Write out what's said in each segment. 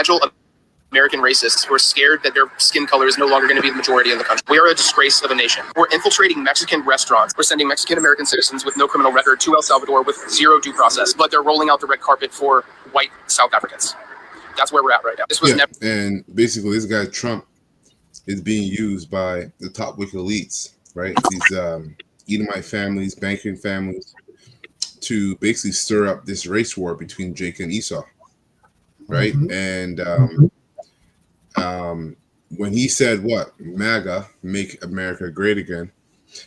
fragile American racists who are scared that their skin color is no longer going to be the majority of the country. We are a disgrace of a nation. We're infiltrating Mexican restaurants. We're sending Mexican-American citizens with no criminal record to El Salvador with zero due process, but they're rolling out the red carpet for white South Africans. That's where we're at right now. This was never. And basically, this guy Trump is being used by the top wicked elites, right? These Edomite families, banking families, to basically stir up this race war between Jacob and Esau, right? And when he said what MAGA, make America great again,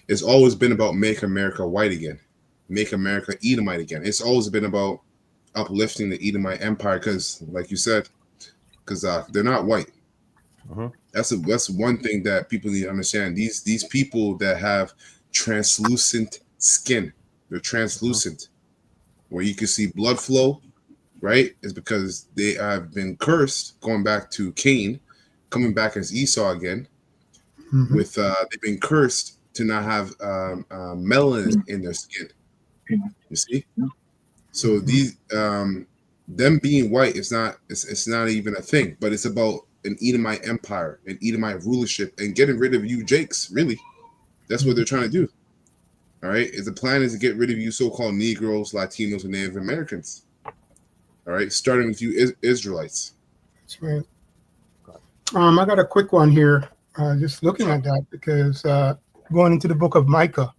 it's always been about make America white again, make America Edomite again. It's always been about uplifting the Edomite empire because, like you said, because they're not white. That's one thing that people need to understand. These people that have translucent skin, they're translucent, where you can see blood flow, right? Is because they have been cursed, going back to Cain, coming back as Esau again. With they've been cursed to not have melanin in their skin. You see, so these them being white is not it's not even a thing, but it's about an Edomite empire, an Edomite rulership, and getting rid of you Jakes. Really, that's what they're trying to do. All right, the plan is to get rid of you so-called Negroes, Latinos, and Native Americans. All right, starting with you Israelites. That's right. I got a quick one here. Just looking at that because going into the book of Micah,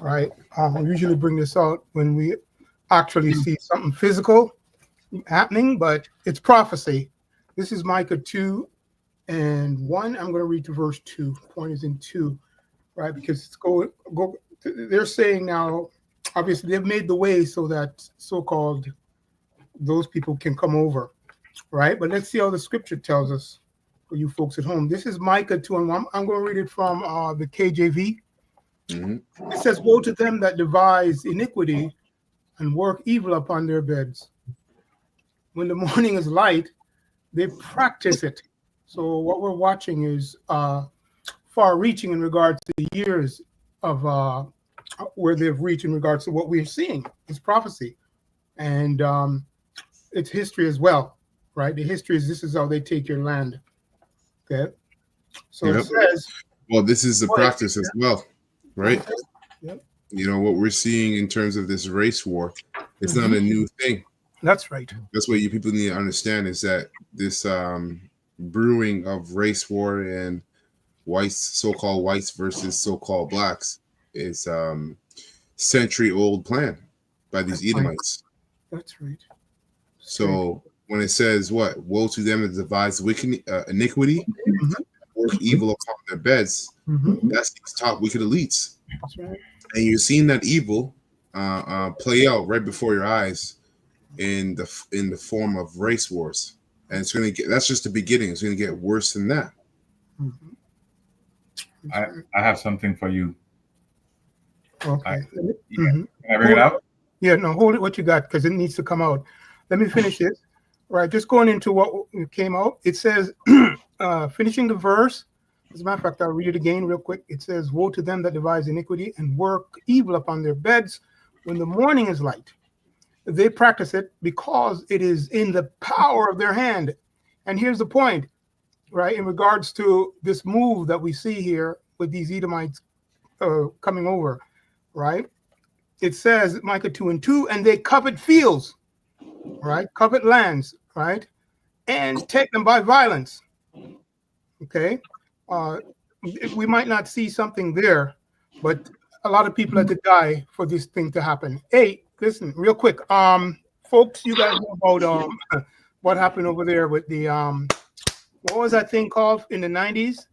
right? We usually bring this out when we actually see something physical happening, but it's prophecy. This is Micah 2:1. I'm going to read to verse 2. Point is in 2, right? Because it's go. They're saying now, obviously, they've made the way so that so-called those people can come over, right? But let's see how the scripture tells us for you folks at home. This is Micah 2:1. I'm going to read it from the KJV. It says, "Woe to them that devise iniquity and work evil upon their beds. When the morning is light, they practice it." So what we're watching is far-reaching in regards to the years of where they've reached in regards to what we're seeing. It's prophecy, and it's history as well, right? The history is this is how they take your land. Okay, so it says. Well, this is the practice as well, right? Yep. You know what we're seeing in terms of this race war. It's not a new thing. That's right. That's what you people need to understand is that this brewing of race war and whites, so-called whites versus so-called blacks, is century-old plan by these Edomites. That's right. So when it says what, woe to them that devise wicked iniquity, work evil upon their beds, that's these top wicked elites. That's right. And you're seeing that evil play out right before your eyes in the form of race wars, and it's going to get. That's just the beginning. It's going to get worse than that. I have something for you. Okay. Can I bring it out? Yeah, no, hold it what you got because it needs to come out. Let me finish this. Right, just going into what came out. It says, finishing the verse. As a matter of fact, I'll read it again real quick. It says, "Woe to them that devise iniquity and work evil upon their beds when the morning is light. They practice it because it is in the power of their hand." And here's the point, right? In regards to this move that we see here with these Edomites coming over, right? It says, Micah 2:2, "And they covet fields," right? Covet lands, right? "And take them by violence." Okay. We might not see something there, but a lot of people had to die for this thing to happen. Hey, listen, real quick. Folks, you guys know about what happened over there with the what was that thing called in the 90s?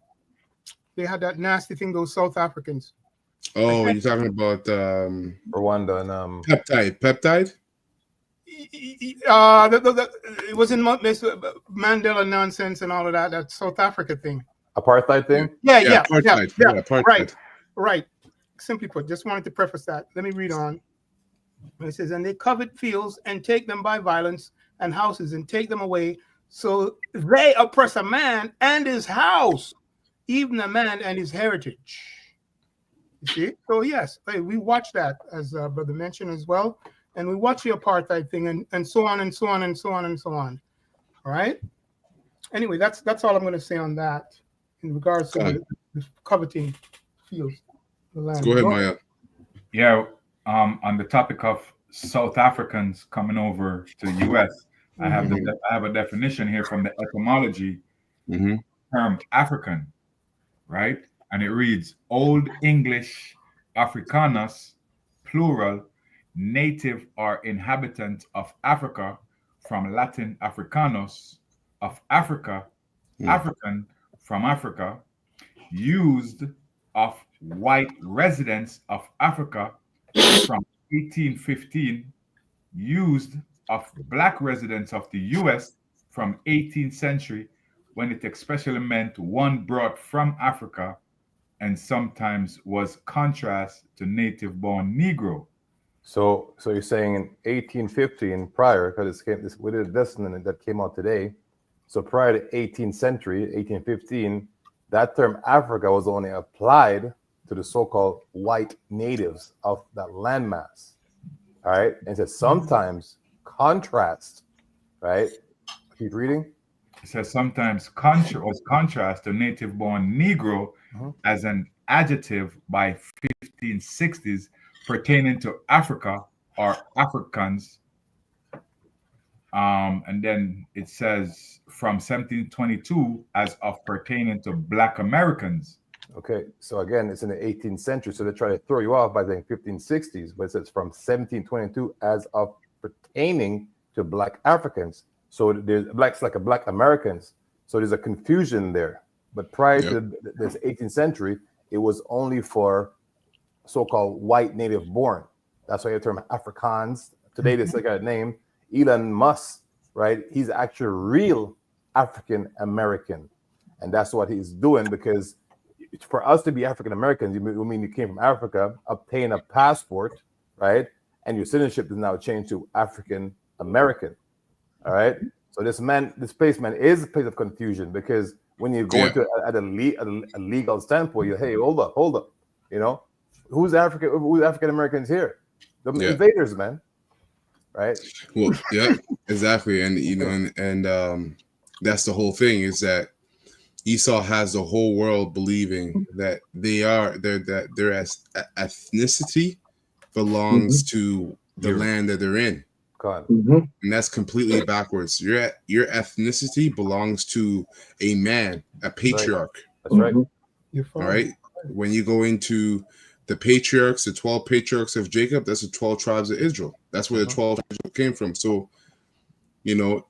They had that nasty thing, those South Africans. Oh, you're talking about Rwanda and peptide? It was in Mandela nonsense and all of that South Africa thing. apartheid thing. Yeah. Apartheid. Right. Simply put, just wanted to preface that. Let me read on. It says, "And they covet fields and take them by violence, and houses and take them away. So they oppress a man and his house, even a man and his heritage." You see? So yes, we watch that, as Brother mentioned as well. And we watch the apartheid thing and so on and so on and so on and so on. All right. Anyway, that's all I'm going to say on that in regards to the coveting fields, the land. Go ahead, Maya. Yeah. On the topic of South Africans coming over to the U.S., I have a definition here from the etymology term African, right? And it reads Old English Africanus, plural, native or inhabitant of Africa, from Latin Africanus, of Africa, African, from Africa, used of white residents of Africa from 1815, used of black residents of the US from 18th century, when it especially meant one brought from Africa, and sometimes was contrast to native born Negro. So you're saying in 1815, prior, because we did a lesson that came out today. So prior to 18th century, 1815, that term Africa was only applied to the so-called white natives of that landmass. All right, and it says sometimes contrast, right? Keep reading. It says sometimes was contrast to native born Negro as an adjective by 1560s pertaining to Africa or Africans. And then it says from 1722 as of pertaining to Black Americans. Okay, so again, it's in the 18th century, so they try to throw you off by saying 1560s, but it says from 1722 as of pertaining to Black Africans. So there's blacks like a Black Americans. So there's a confusion there. But prior to this 18th century, it was only for so-called white native born. That's why the term Afrikaans. Today, this got a name, Elon Musk, right? He's actually real African American. And that's what he's doing, because for us to be African Americans, you mean you came from Africa, obtain a passport, right? And your citizenship is now changed to African American. All right. So this place, man, is a place of confusion, because when you go into at a legal standpoint, you hey, hold up, you know, who's African Americans here? The invaders, man. Right. Well, yeah, exactly. And you know, and that's the whole thing, is that Esau has the whole world believing that their ethnicity belongs to the land that they're in. And that's completely backwards. Your ethnicity belongs to a man, a patriarch. That's right. All right. When you go into the patriarchs, the 12 patriarchs of Jacob, that's the 12 tribes of Israel. That's where the 12 tribes came from. So, you know,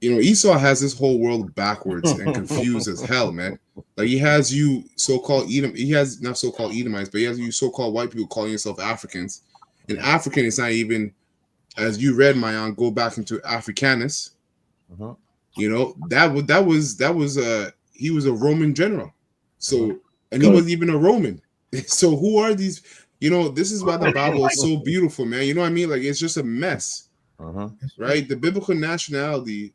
Esau has this whole world backwards and confused as hell, man. Like, he has you so-called Edom. He has not so-called Edomites, but he has you so-called white people calling yourself Africans. And African is not even, as you read, Mayan, go back into Africanus. You know, that was he was a Roman general. So, and he wasn't even a Roman. So who are these? You know, this is why the Bible is so beautiful, man. You know what I mean? Like, it's just a mess, right? The biblical nationality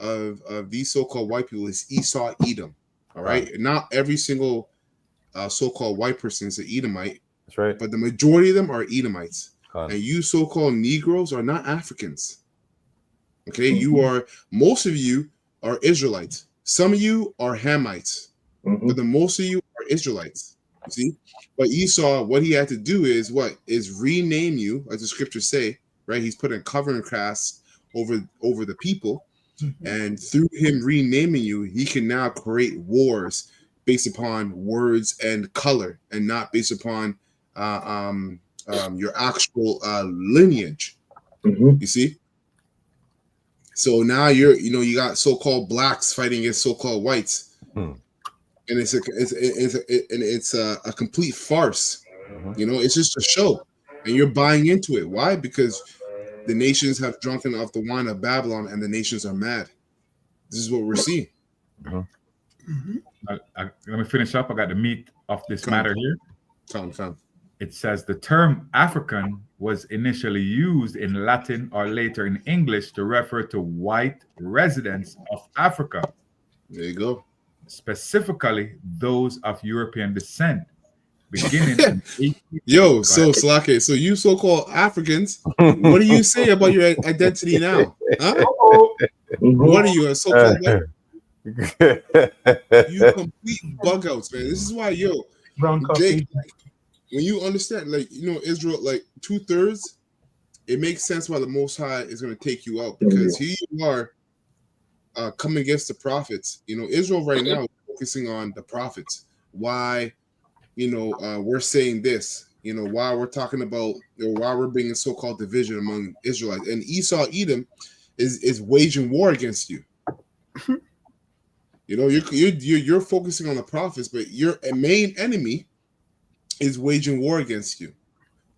of these so-called white people is Esau, Edom. All right, not every single so-called white person is an Edomite. That's right. But the majority of them are Edomites. And you so-called Negroes are not Africans. Okay, most of you are Israelites. Some of you are Hamites, but the most of you are Israelites. You see, but Esau, what he had to do is rename you, as the scriptures say, right? He's put a covering cast over the people, and through him renaming you, he can now create wars based upon words and color, and not based upon your actual lineage. You see, so now you got so-called blacks fighting against so-called whites, and it's a complete farce. You know, it's just a show, and you're buying into it. Why? Because the nations have drunken off the wine of Babylon, and the nations are mad. This is what we're seeing. Let me finish up. I got the meat of this matter here. Come. It says the term African was initially used in Latin or later in English to refer to white residents of Africa. There you go. Specifically those of European descent. Beginning Yo, so Slake, so you so-called Africans, what do you say about your identity now? Huh? What are you, a so-called white? You complete bug outs, man. This is why, Brown Jake, coffee. when you understand, like, Israel, like 2/3, it makes sense why the Most High is going to take you out, because here you are coming against the prophets. Israel right now is focusing on the prophets. Why, we're saying this. Why we're talking about, why we're bringing so-called division among Israelites, and Esau, Edom, is waging war against you. You're focusing on the prophets, but your main enemy is waging war against you,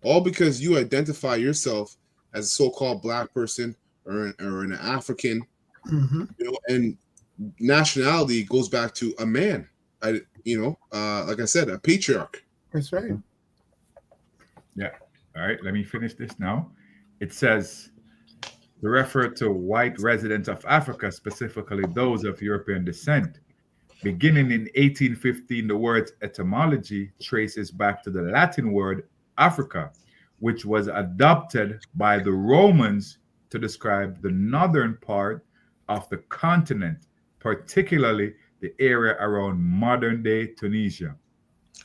all because you identify yourself as a so-called black person or an African, and nationality goes back to a man. Like I said, a patriarch. That's right. Yeah. All right. Let me finish this now. It says to refer to white residents of Africa, specifically those of European descent. Beginning in 1815, the word's etymology traces back to the Latin word Africa, which was adopted by the Romans to describe the northern part of the continent, particularly the area around modern-day Tunisia.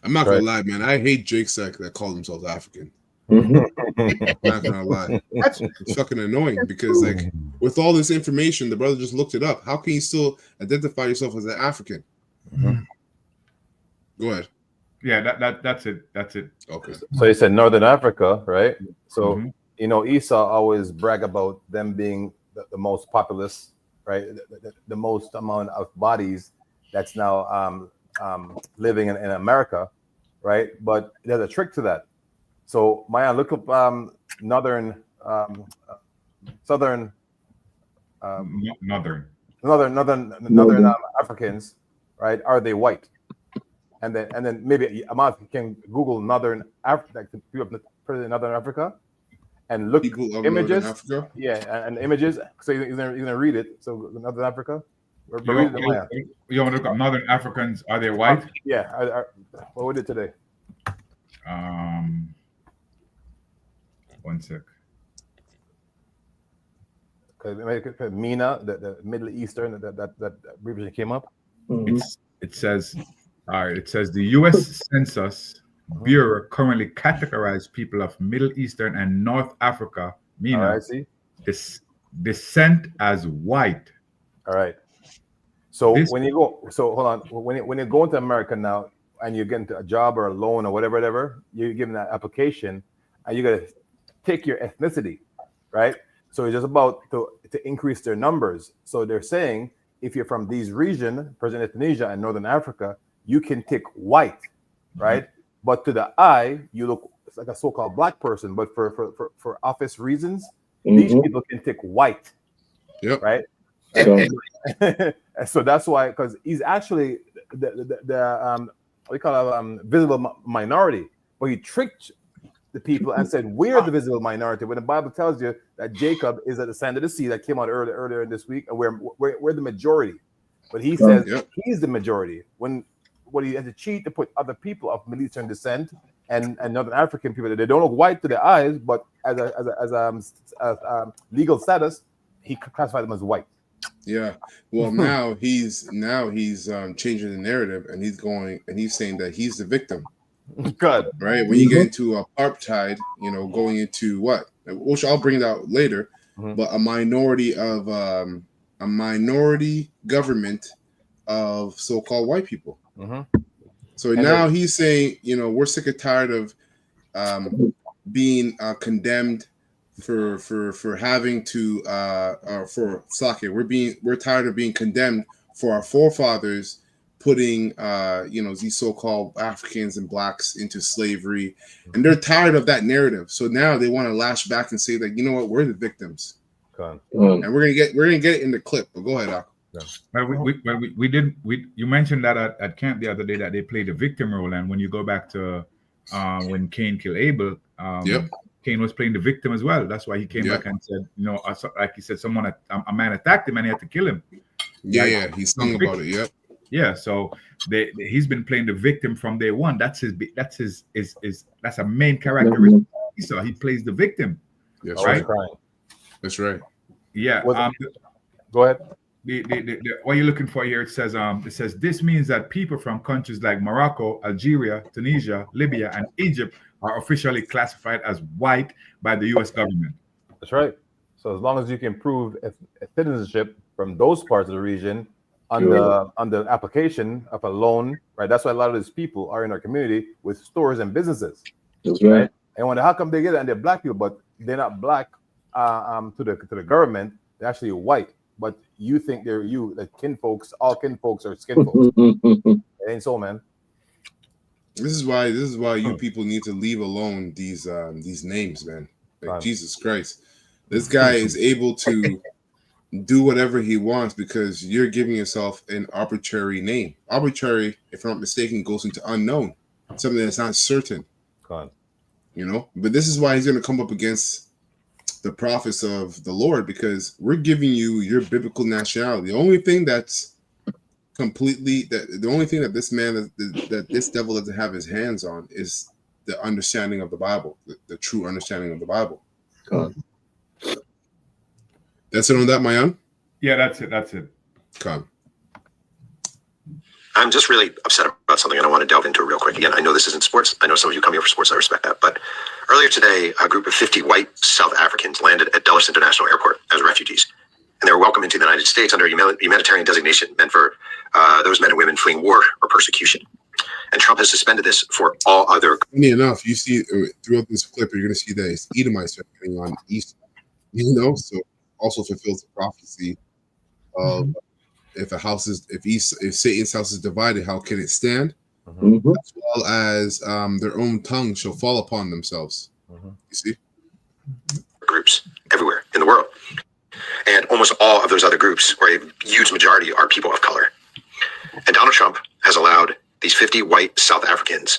I'm not gonna lie, man. I hate Jake Sack that called himself African. I'm not gonna lie. It's fucking annoying because, like, with all this information, the brother just looked it up. How can you still identify yourself as an African? Go ahead. Yeah, that's it. That's it. Okay. So you said Northern Africa, right? So Esau always brag about them being the most populous, right? The most amount of bodies that's now living in America, right? But there's a trick to that. So Maya, look up northern Africans, right? Are they white? And then maybe Ahmad can Google northern Africa, like the people of northern Africa, and look images. Yeah, and images. So you're gonna read it. So northern Africa. You want to look up northern Africans? Are they white? Yeah. What we did today? 1 sec. Okay, MENA, the Middle Eastern, that abbreviation came up. It says the U.S. Census Bureau currently categorizes people of Middle Eastern and North Africa, MENA, descent as white. All right. So when you go, hold on. When you go into America now and you get into a job or a loan or whatever, you're given that application, and you got to take your ethnicity, right? So it's just about to increase their numbers. So they're saying if you're from these regions, present Tunisia and Northern Africa, you can tick white, right? But to the eye, you look like a so-called black person. But for office reasons, these people can tick white, right? So that's why, because he's actually the what do you call it, visible minority. But he tricked the people and said we're the visible minority, when the Bible tells you that Jacob is at the sand of the sea that came out earlier in this week, and we're the majority. But he says he's the majority when he had to cheat to put other people of Middle Eastern descent and Northern African people that they don't look white to the eyes, but as a legal status, he classified them as white. Yeah. Well, now he's changing the narrative, and he's saying that he's the victim. Good. Right. When you get into apartheid, going into what, which I'll bring it out later, but a minority government of so-called white people. So now he's saying, we're sick and tired of being condemned for having to for Slakia. We're tired of being condemned for our forefathers putting these so-called Africans and blacks into slavery, and they're tired of that narrative. So now they want to lash back and say that, you know what, we're the victims. And we're gonna get it in the clip. But go ahead, Al. You mentioned that at camp the other day that they played the victim role, and when you go back to when Cain killed Abel, Cain was playing the victim as well. That's why he came back and said, like he said, a man attacked him and he had to kill him. Yeah, he sung about it. Yep. Yeah, so he's been playing the victim from day one. That's a main characteristic. So he plays the victim. Yes, right. That's right. Yeah. Go ahead. what you're looking for here, it says this means that people from countries like Morocco, Algeria, Tunisia, Libya, and Egypt are officially classified as white by the U.S. government. That's right. So as long as you can prove citizenship from those parts of the region on the application of a loan, right? That's why a lot of these people are in our community with stores and businesses. That's right. And when how come they get it and they're black people, but they're not black to the government? They're actually white, but you think they're like kinfolks. All kinfolks are skin folks. It ain't so, man. This is why you people need to leave alone these names, man. Like, Jesus Christ, this guy is able to do whatever he wants because you're giving yourself an arbitrary name. Arbitrary, if I'm not mistaken, goes into unknown, something that's not certain. God. You know, but this is why he's going to come up against the prophets of the Lord, because we're giving you your biblical nationality. The only thing that's the only thing that this man, that this devil doesn't have his hands on is the understanding of the Bible, the true understanding of the Bible. God. That's it on that, Mayan? Yeah, that's it. Come. I'm just really upset about something, and I want to delve into it real quick. Again, I know this isn't sports. I know some of you come here for sports. I respect that. But earlier today, a group of 50 white South Africans landed at Dulles International Airport as refugees. And they were welcomed into the United States under a humanitarian designation meant for those men and women fleeing war or persecution. And Trump has suspended this for all other. Funny enough, you see throughout this clip, you're going to see that it's Edomites getting on East. You know, so also fulfills the prophecy of if Satan's house is divided, how can it stand? Mm-hmm. As well as their own tongue shall fall upon themselves. You see, groups everywhere in the world. And almost all of those other groups, or a huge majority, are people of color. And Donald Trump has allowed these 50 white South Africans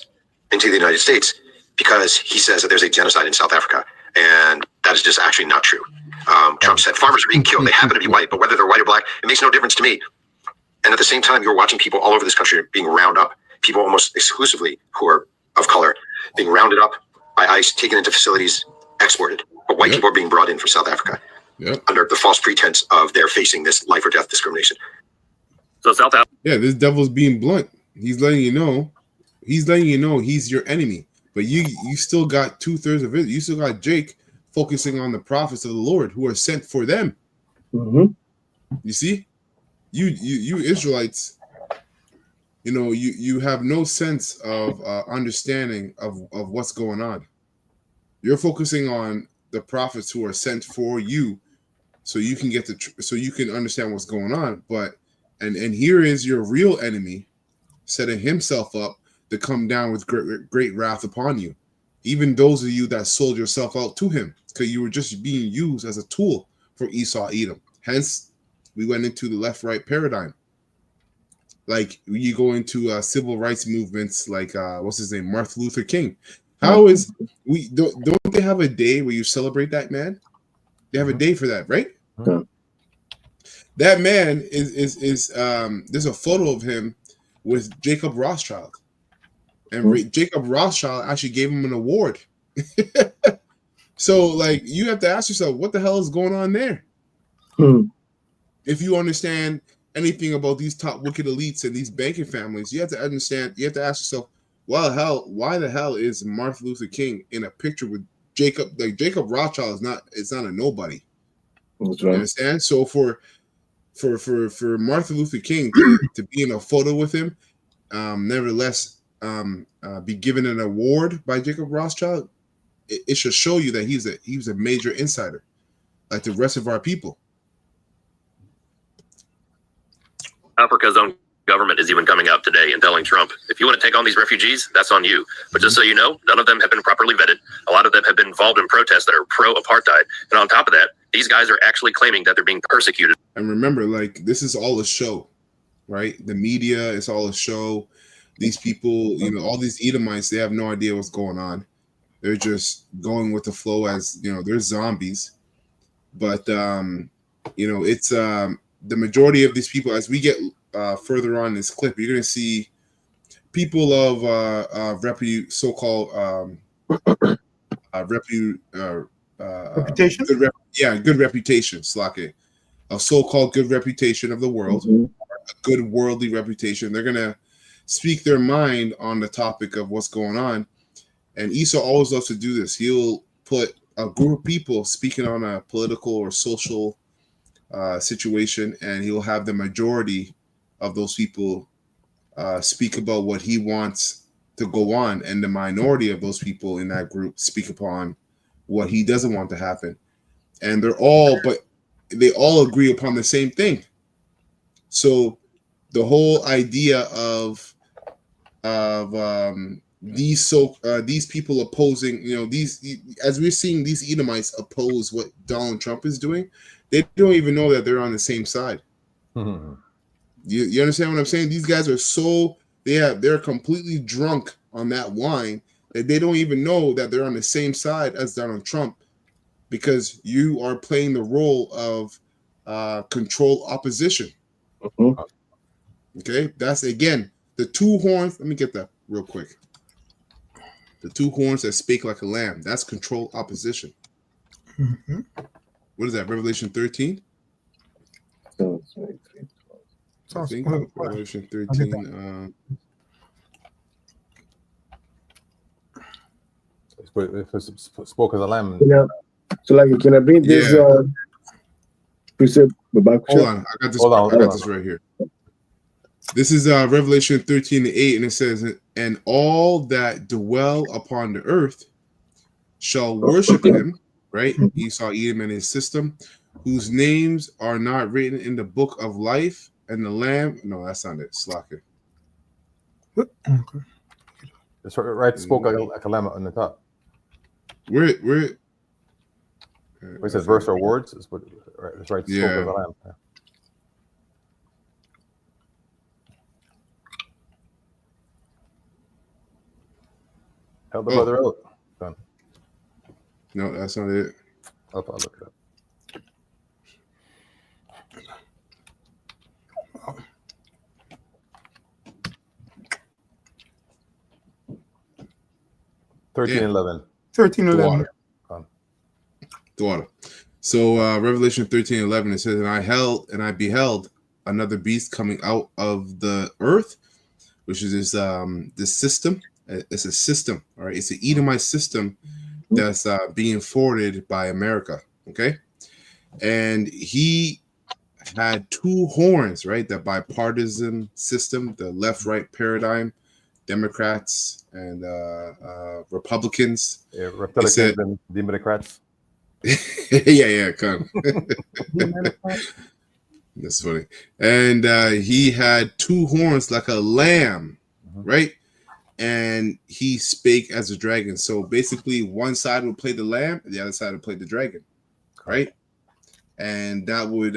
into the United States because he says that there's a genocide in South Africa. And that is just actually not true. Trump said farmers are being killed. They happen to be white, but whether they're white or black, it makes no difference to me. And at the same time, you're watching people all over this country being rounded up, people almost exclusively who are of color, being rounded up by ICE, taken into facilities, exported. But white people are being brought in from South Africa under the false pretense of they're facing this life or death discrimination. So South Africa. Yeah, this devil's being blunt. He's letting you know he's your enemy. But you still got 2/3 of it. You still got Jake focusing on the prophets of the Lord who are sent for them. Mm-hmm. You see, you Israelites, you know, you have no sense of understanding of what's going on. You're focusing on the prophets who are sent for you, so you can so you can understand what's going on. But and here is your real enemy setting himself up to come down with great wrath upon you. Even those of you that sold yourself out to him, because you were just being used as a tool for Esau Edom. Hence, we went into the left-right paradigm. Like you go into civil rights movements, like what's his name, Martin Luther King. How is don't they have a day where you celebrate that man? They have a day for that, right? Yeah. That man is there's a photo of him with Jacob Rothschild. And Jacob Rothschild actually gave him an award. So, like, you have to ask yourself, what the hell is going on there? If you understand anything about these top wicked elites and these banking families, you have to understand, you have to ask yourself, why the hell is Martin Luther King in a picture with Jacob? Like, Jacob Rothschild is not a nobody. That's You right. understand? So for Martin Luther King to be in a photo with him, nevertheless, be given an award by Jacob Rothschild, it should show you that he's a major insider, like the rest of our people. Africa's own government is even coming out today and telling Trump, if you want to take on these refugees, that's on you. But just so you know, none of them have been properly vetted. A lot of them have been involved in protests that are pro-apartheid. And on top of that, these guys are actually claiming that they're being persecuted. And remember, like, this is all a show, right? The media is all a show. These people, you know, all these Edomites, they have no idea what's going on. They're just going with the flow as, you know, they're zombies. But, you know, it's the majority of these people, as we get further on in this clip, you're going to see people of so-called Reputation? Good reputation, Slake. a so-called good reputation of the world, Mhm. a good worldly reputation. They're gonna speak their mind on the topic of what's going on. And Esau always loves to do this. He'll put a group of people speaking on a political or social situation, and he'll have the majority of those people speak about what he wants to go on, and the minority of those people in that group speak upon what he doesn't want to happen. And they all agree upon the same thing. So the whole idea of these people opposing, as we're seeing these Edomites oppose what Donald Trump is doing, they don't even know that they're on the same side. You understand what I'm saying? These guys are they're completely drunk on that wine that they don't even know that they're on the same side as Donald Trump, because you are playing the role of control opposition. Mhm. Okay, that's again the two horns. Let me get that real quick. The two horns that spake like a lamb. That's control opposition. Mhm. What is that? Revelation 13? So, I think Well, Revelation I'll get 13. If it's spoke as a lamb. yeah. So, like, can I bring this Yeah. precept back? Hold on, I got this. Hold on, I got this right here. This is Revelation 13:8, and it says, "And all that dwell upon the earth shall worship him." Right? Esau, Edom, and his system, whose names are not written in the book of life, and the Lamb. No, that's not it. Slacker. Okay. It's right. Spoke like a lamb on the top. Where? Where it says verse or words. It's right. Spoke Yeah. as a lamb. Yeah. Help the brother out. Done. No, that's not it. I'll look it up. Yeah. 13:11. 13:11. Daughter. So Revelation 13:11, it says, "And I beheld another beast coming out of the earth," which is this system. It's a system, all right? It's an Edomite system that's being forwarded by America, okay? And he had two horns, right? The bipartisan system, the left-right paradigm, Democrats and Republicans. Yeah, Republicans and Democrats. yeah, come. That's funny. And he had two horns like a lamb, right? And he spake as a dragon. So basically, one side would play the lamb, and the other side would play the dragon, right? And that would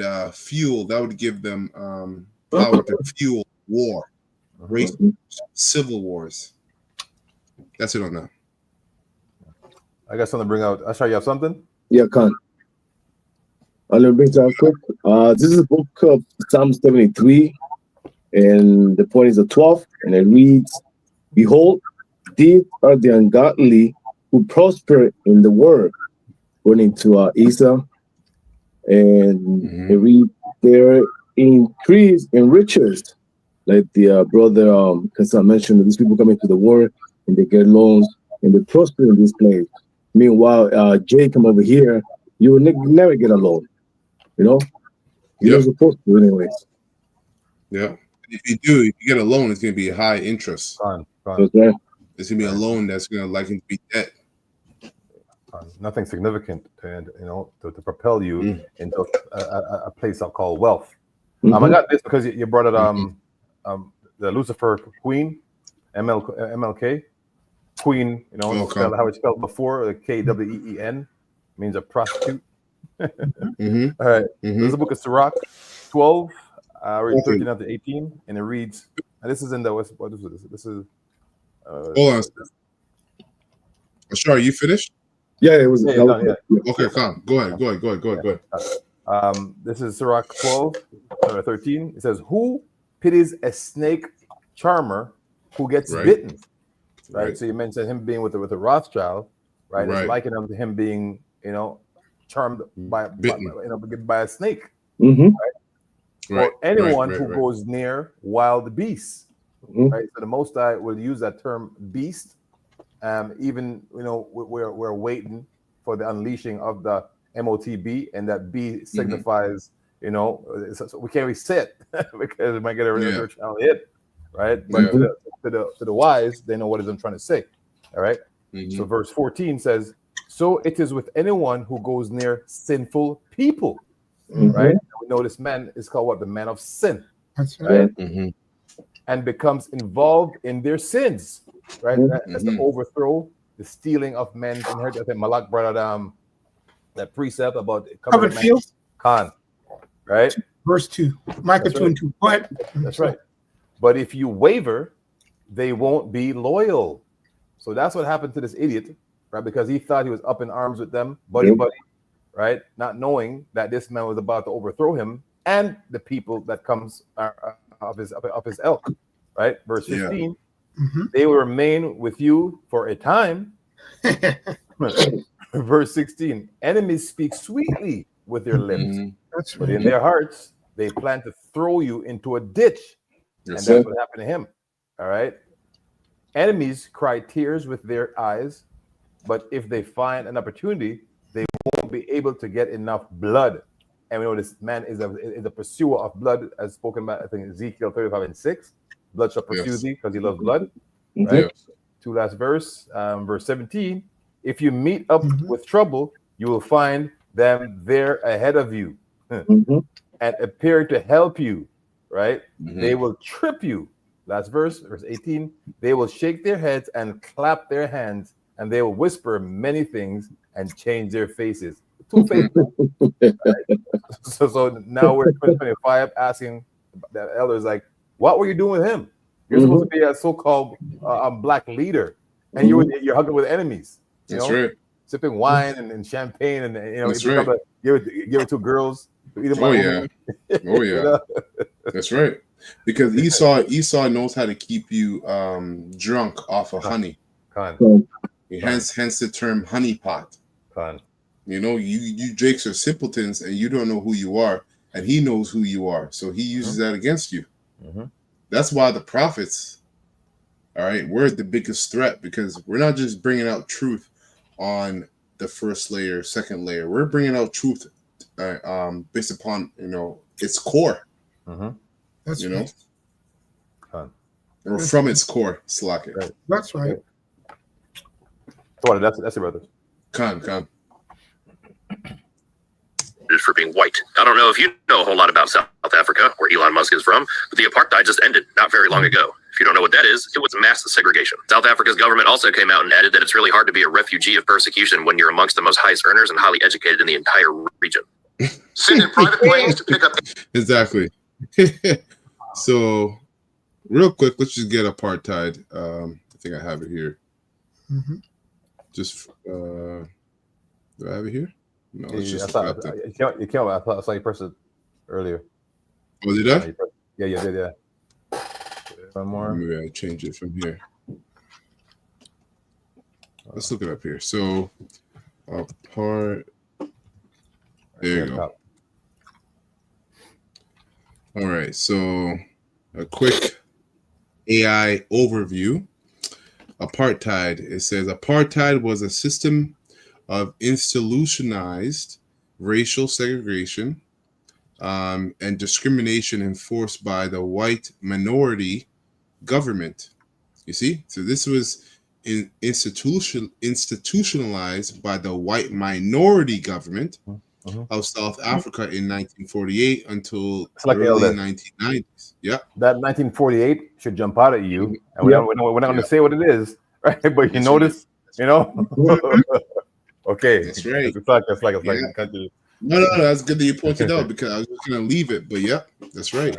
give them power to fuel war, race, civil wars. That's it on that. I got something to bring out. Ashar, you have something? Yeah, Khan. I'll bring it out quick. This is the book of Psalm 73, and the point is the 12th, and it reads, "Behold, these are the ungodly who prosper in the word," according to Esau, and it reads, "Their increase in riches," like the brother Kasa mentioned, these people come into the world and they get loans and they prosper in this place. Meanwhile, Jay come over here, you will never get a loan. You're not supposed to, anyways. Yeah. If you get a loan, it's going to be a high interest. That's right. It's going to be a loan that's going to likely be debt. Nothing significant, and to propel you into a place called wealth. I got this because you brought it. The Lucifer Queen, MLK Queen. How it's spelled before, the KWEEN, means a prostitute. All right. This is the book of Sirach 12, 13 up to 18, and it reads. And this is in the what is this? This is. Hold on. Sure, you finished? Yeah, it was. Yeah, done, yeah. Okay, come. Go ahead. This is Sirach 12, 13. It says, "Who pities a snake charmer who gets bitten?" Right. So you mentioned him being with the Rothschild, right? It's likened to him being, charmed by a snake. Mm-hmm. Right? Or anyone who goes near wild beasts. Mm-hmm. Right? So the Most High will use that term beast. Even we're waiting for the unleashing of the MOTB, and that B signifies so we can't reset because it might get a channel hit, right? But to the wise, they know what I'm trying to say. All right. So verse 14 says, "So it is with anyone who goes near sinful people." Right? We know this man is called what? The man of sin. That's right? And becomes involved in their sins. Right? That's the overthrow, the stealing of men's inheritance. I think Malak brought out that precept about covered fields. Khan. Right? Verse 2. Micah 2 and 2. Go ahead. That's right. But if you waver, they won't be loyal. So that's what happened to this idiot, right? Because he thought he was up in arms with them, buddy, right? Not knowing that this man was about to overthrow him and the people that comes of his elk, right? Verse 15, they will remain with you for a time. Verse 16, enemies speak sweetly with their lips, but in their hearts, they plan to throw you into a ditch. And that's what happened to him. All right. Enemies cry tears with their eyes, but if they find an opportunity, they won't be able to get enough blood. And we know this man is a pursuer of blood, as spoken by, I think, Ezekiel 35 and 6. Blood shall pursue thee because he loves blood. Right? Two last verse, verse 17. If you meet up with trouble, you will find them there ahead of you and appear to help you. Right? They will trip you. Last verse, verse 18. They will shake their heads and clap their hands, and they will whisper many things and change their faces. Two faces. Right? So now we're in 2025 asking the elders, like, what were you doing with him? You're supposed to be a so-called black leader, and you're hugging with enemies. That's right. Sipping wine and champagne, and that's right. Give it to girls. Oh yeah. That's right. Because Esau knows how to keep you drunk off of honey. Hence the term honeypot. You Jakes are simpletons, and you don't know who you are, and he knows who you are, so he uses that against you. That's why the prophets, all right, we're the biggest threat, because we're not just bringing out truth on the first layer, second layer. We're bringing out truth based upon its core. That's right. Or from its core, Slack. Right. That's right. So that's it, brothers. Come. For being white. I don't know if you know a whole lot about South Africa, where Elon Musk is from, but the apartheid just ended not very long ago. If you don't know what that is, it was mass segregation. South Africa's government also came out and added that it's really hard to be a refugee of persecution when you're amongst the most highest earners and highly educated in the entire region. Send in private planes to pick up. Exactly. So, real quick, let's just get apartheid. I think I have it here. Just, do I have it here? No, it's just I saw you press it earlier. Oh, did I? Yeah, you did, yeah. One more. Maybe I change it from here. Let's look it up here. So, there you go. All right, so a quick AI overview. Apartheid. It says apartheid was a system of institutionalized racial segregation and discrimination enforced by the white minority government. You see? So this was institutionalized by the white minority government of South Africa in 1948 until early 1990s. Yeah. That 1948 should jump out at you. And we're not going to say what it is, right? But you notice, Okay, that's right. It's like a country. No, that's good that you pointed out, because I was just gonna leave it, but yeah, that's right.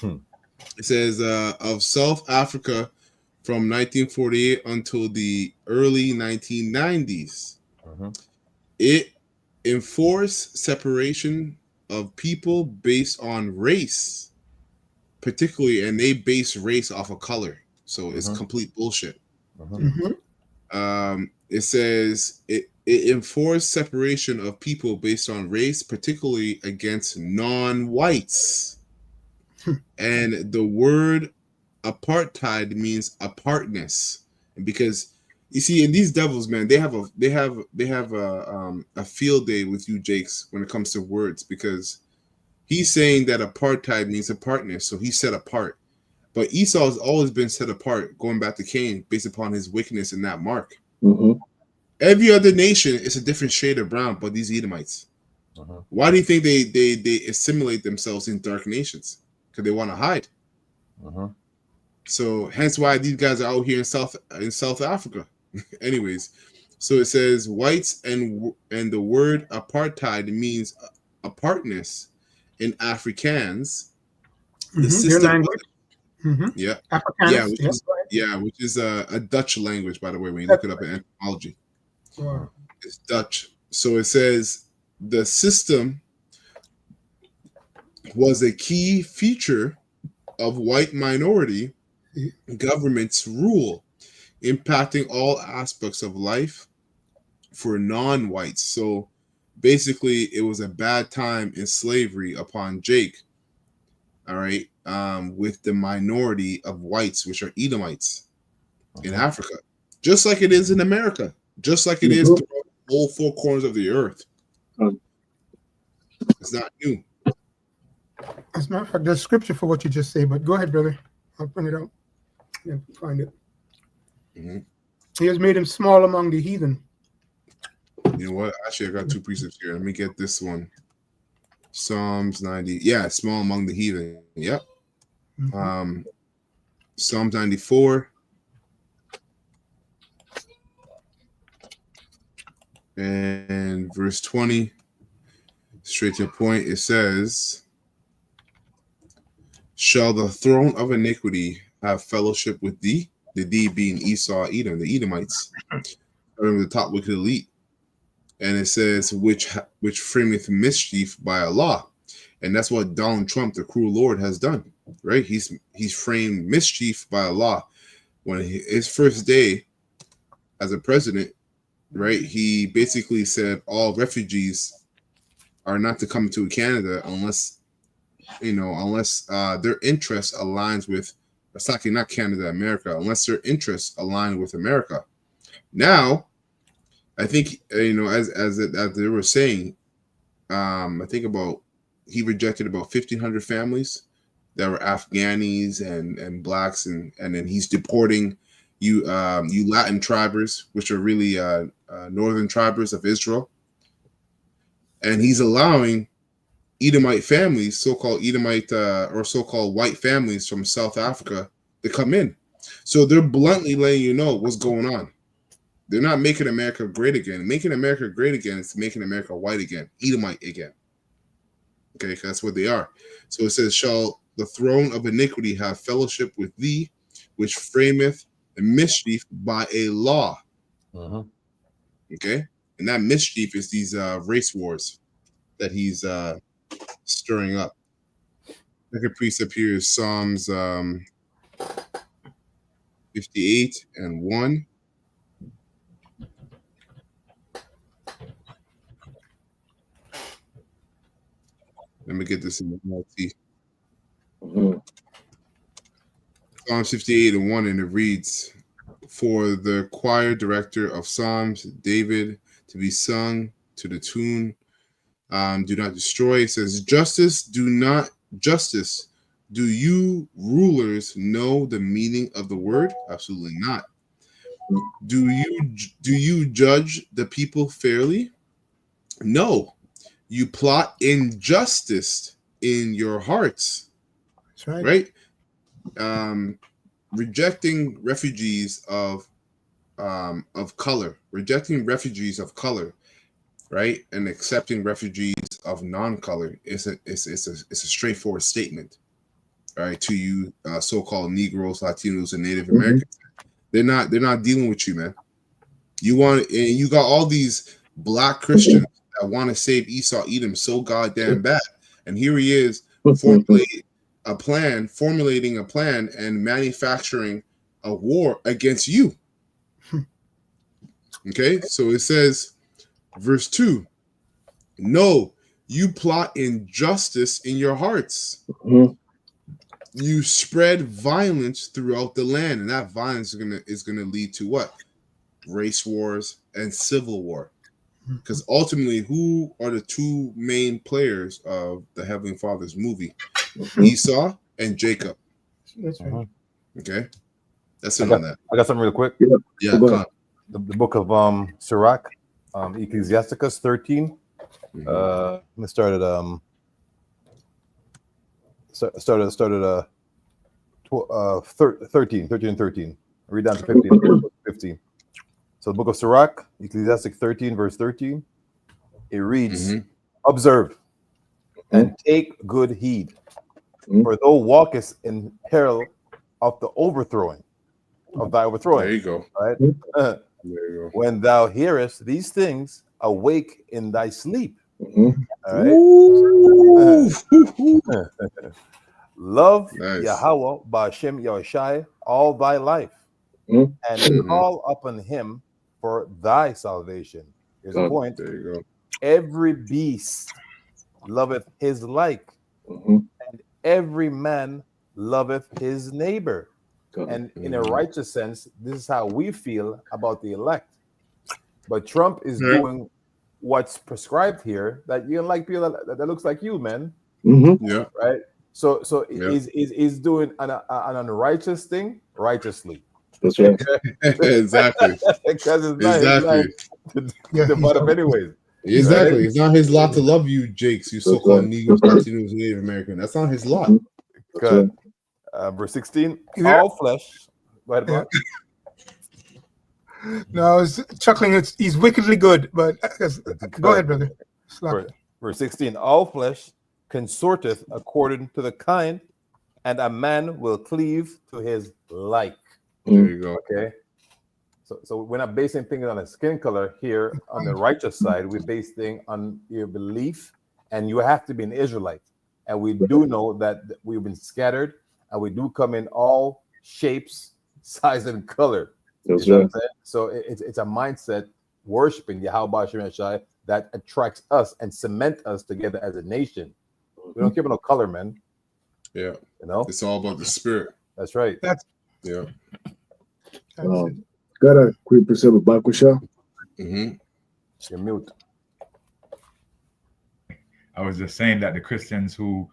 It says of South Africa from 1948 until the early 1990s, it enforced separation of people based on race, particularly, and they base race off of color, so it's complete bullshit. It says it enforced separation of people based on race, particularly against non-whites. And the word apartheid means apartness, because you see, in these devils, man, they have a field day with you, Jakes, when it comes to words, because he's saying that apartheid means apartness, so he's set apart. But Esau has always been set apart, going back to Cain, based upon his wickedness in that mark. Mm-hmm. Every other nation is a different shade of brown, but these Edomites. Why do you think they assimilate themselves in dark nations? Because they want to hide. So hence why these guys are out here in South Africa. Anyways, so it says whites, and the word apartheid means apartness in Afrikaans. The system, yeah, Afrikaans, which is a Dutch language, by the way. When you look it up in anthropology, it's Dutch. So it says the system was a key feature of white minority government's rule, impacting all aspects of life for non-whites. So basically, it was a bad time in slavery upon Jake. All right, with the minority of whites, which are Edomites in Africa, just like it is in America, just like it is throughout all four corners of the earth. It's not new. As a matter of fact, there's scripture for what you just say, but go ahead, brother. I'll print it out. Yeah, find it. He has made him small among the heathen. You know what? Actually, I got two precepts here. Let me get this one. Psalms 90. Yeah, small among the heathen. Yep. Psalms 94. And verse 20. Straight to the point. It says, shall the throne of iniquity have fellowship with thee? The thee being Esau, Edom, the Edomites. Remember the top wicked elite. And it says, which frameth mischief by a law. And that's what Donald Trump, the cruel Lord, has done, right? He's framed mischief by a law. When his first day as a president, right, he basically said all refugees are not to come to Canada unless their interest aligns with, it's actually not Canada, America, unless their interests align with America. Now, I think, as they were saying, I think he rejected about 1,500 families that were Afghanis and blacks, and then he's deporting you Latin tribers, which are really northern tribers of Israel, and he's allowing Edomite families, so-called Edomite or so-called white families from South Africa to come in. So they're bluntly letting you know what's going on. They're not making America great again. Making America great again is making America white again, Edomite again. Okay, that's what they are. So it says, shall the throne of iniquity have fellowship with thee, which frameth the mischief by a law. Okay, and that mischief is these race wars that he's stirring up. Second precept here is Psalms 58 and 1. Let me get this in the NLT. Psalms 58 and 1, and it reads, for the choir director of Psalms, David, to be sung to the tune, do not destroy. It says, justice, do you rulers know the meaning of the word? Absolutely not. Do you judge the people fairly? No. You plot injustice in your hearts. That's right. Right? Rejecting refugees of color, right, and accepting refugees of non-color is a straightforward statement, right, to you so-called Negroes, Latinos, and Native Americans. They're not dealing with you, man. You got all these black Christians that want to save Esau, Edom so goddamn bad, and here he is formulating a plan and manufacturing a war against you. Okay, so it says, Verse 2. No, you plot injustice in your hearts. Mhm. You spread violence throughout the land, and that violence is gonna lead to what? Race wars and civil war. Because ultimately, who are the two main players of the Heavenly Father's movie? Esau and Jacob. That's right. Okay, that's it on that. I got something real quick. Yeah, Go come ahead. on. The book of Sirach, Ecclesiasticus 13. Let's start at 13 and 13. Read down to 15. So the book of Sirach, Ecclesiastic 13, verse 13. It reads, observe and take good heed, for thou walkest in peril of the overthrowing, of thy overthrowing. There you go. Right? There you go. When thou hearest these things, awake in thy sleep. Mhm. All right. Love Nice. Yahweh Ba'Shem Yahushai all thy life, Mhm. and call upon him for thy salvation. Here's the point. There you go. Every beast loveth his like, Mhm. and every man loveth his neighbor. Got it. And in a righteous sense, this is how we feel about the elect. But Trump is doing what's prescribed here, that you don't like people that looks like you, man. Mhm. Yeah. Right? So he's doing an unrighteous thing righteously. That's right. Exactly. Because it's not Exactly. his life to butt up anyways. Exactly. Right? It's not his lot to love you, Jakes, you so-called Latinos, Native American. That's not his lot. Good. Verse 16. All flesh. Go ahead, Mark. No, I was chuckling. He's wickedly good, but go ahead, brother. Verse 16. All flesh consorteth according to the kind, and a man will cleave to his like. There you go. Okay. So we're not basing things on a skin color here on the righteous side. We base things on your belief, and you have to be an Israelite. And we do know that we've been scattered, and we do come in all shapes, size, and color. That's You know right. what I'm saying? So it's a mindset worshiping Yahweh Shem Shai that attracts us and cement us together as a nation. We don't care about no color, man. Yeah. You know, It's all about the spirit. that's right. Yeah. Got a quick percent of Bakusha. You're mute. I was just saying that the Christians who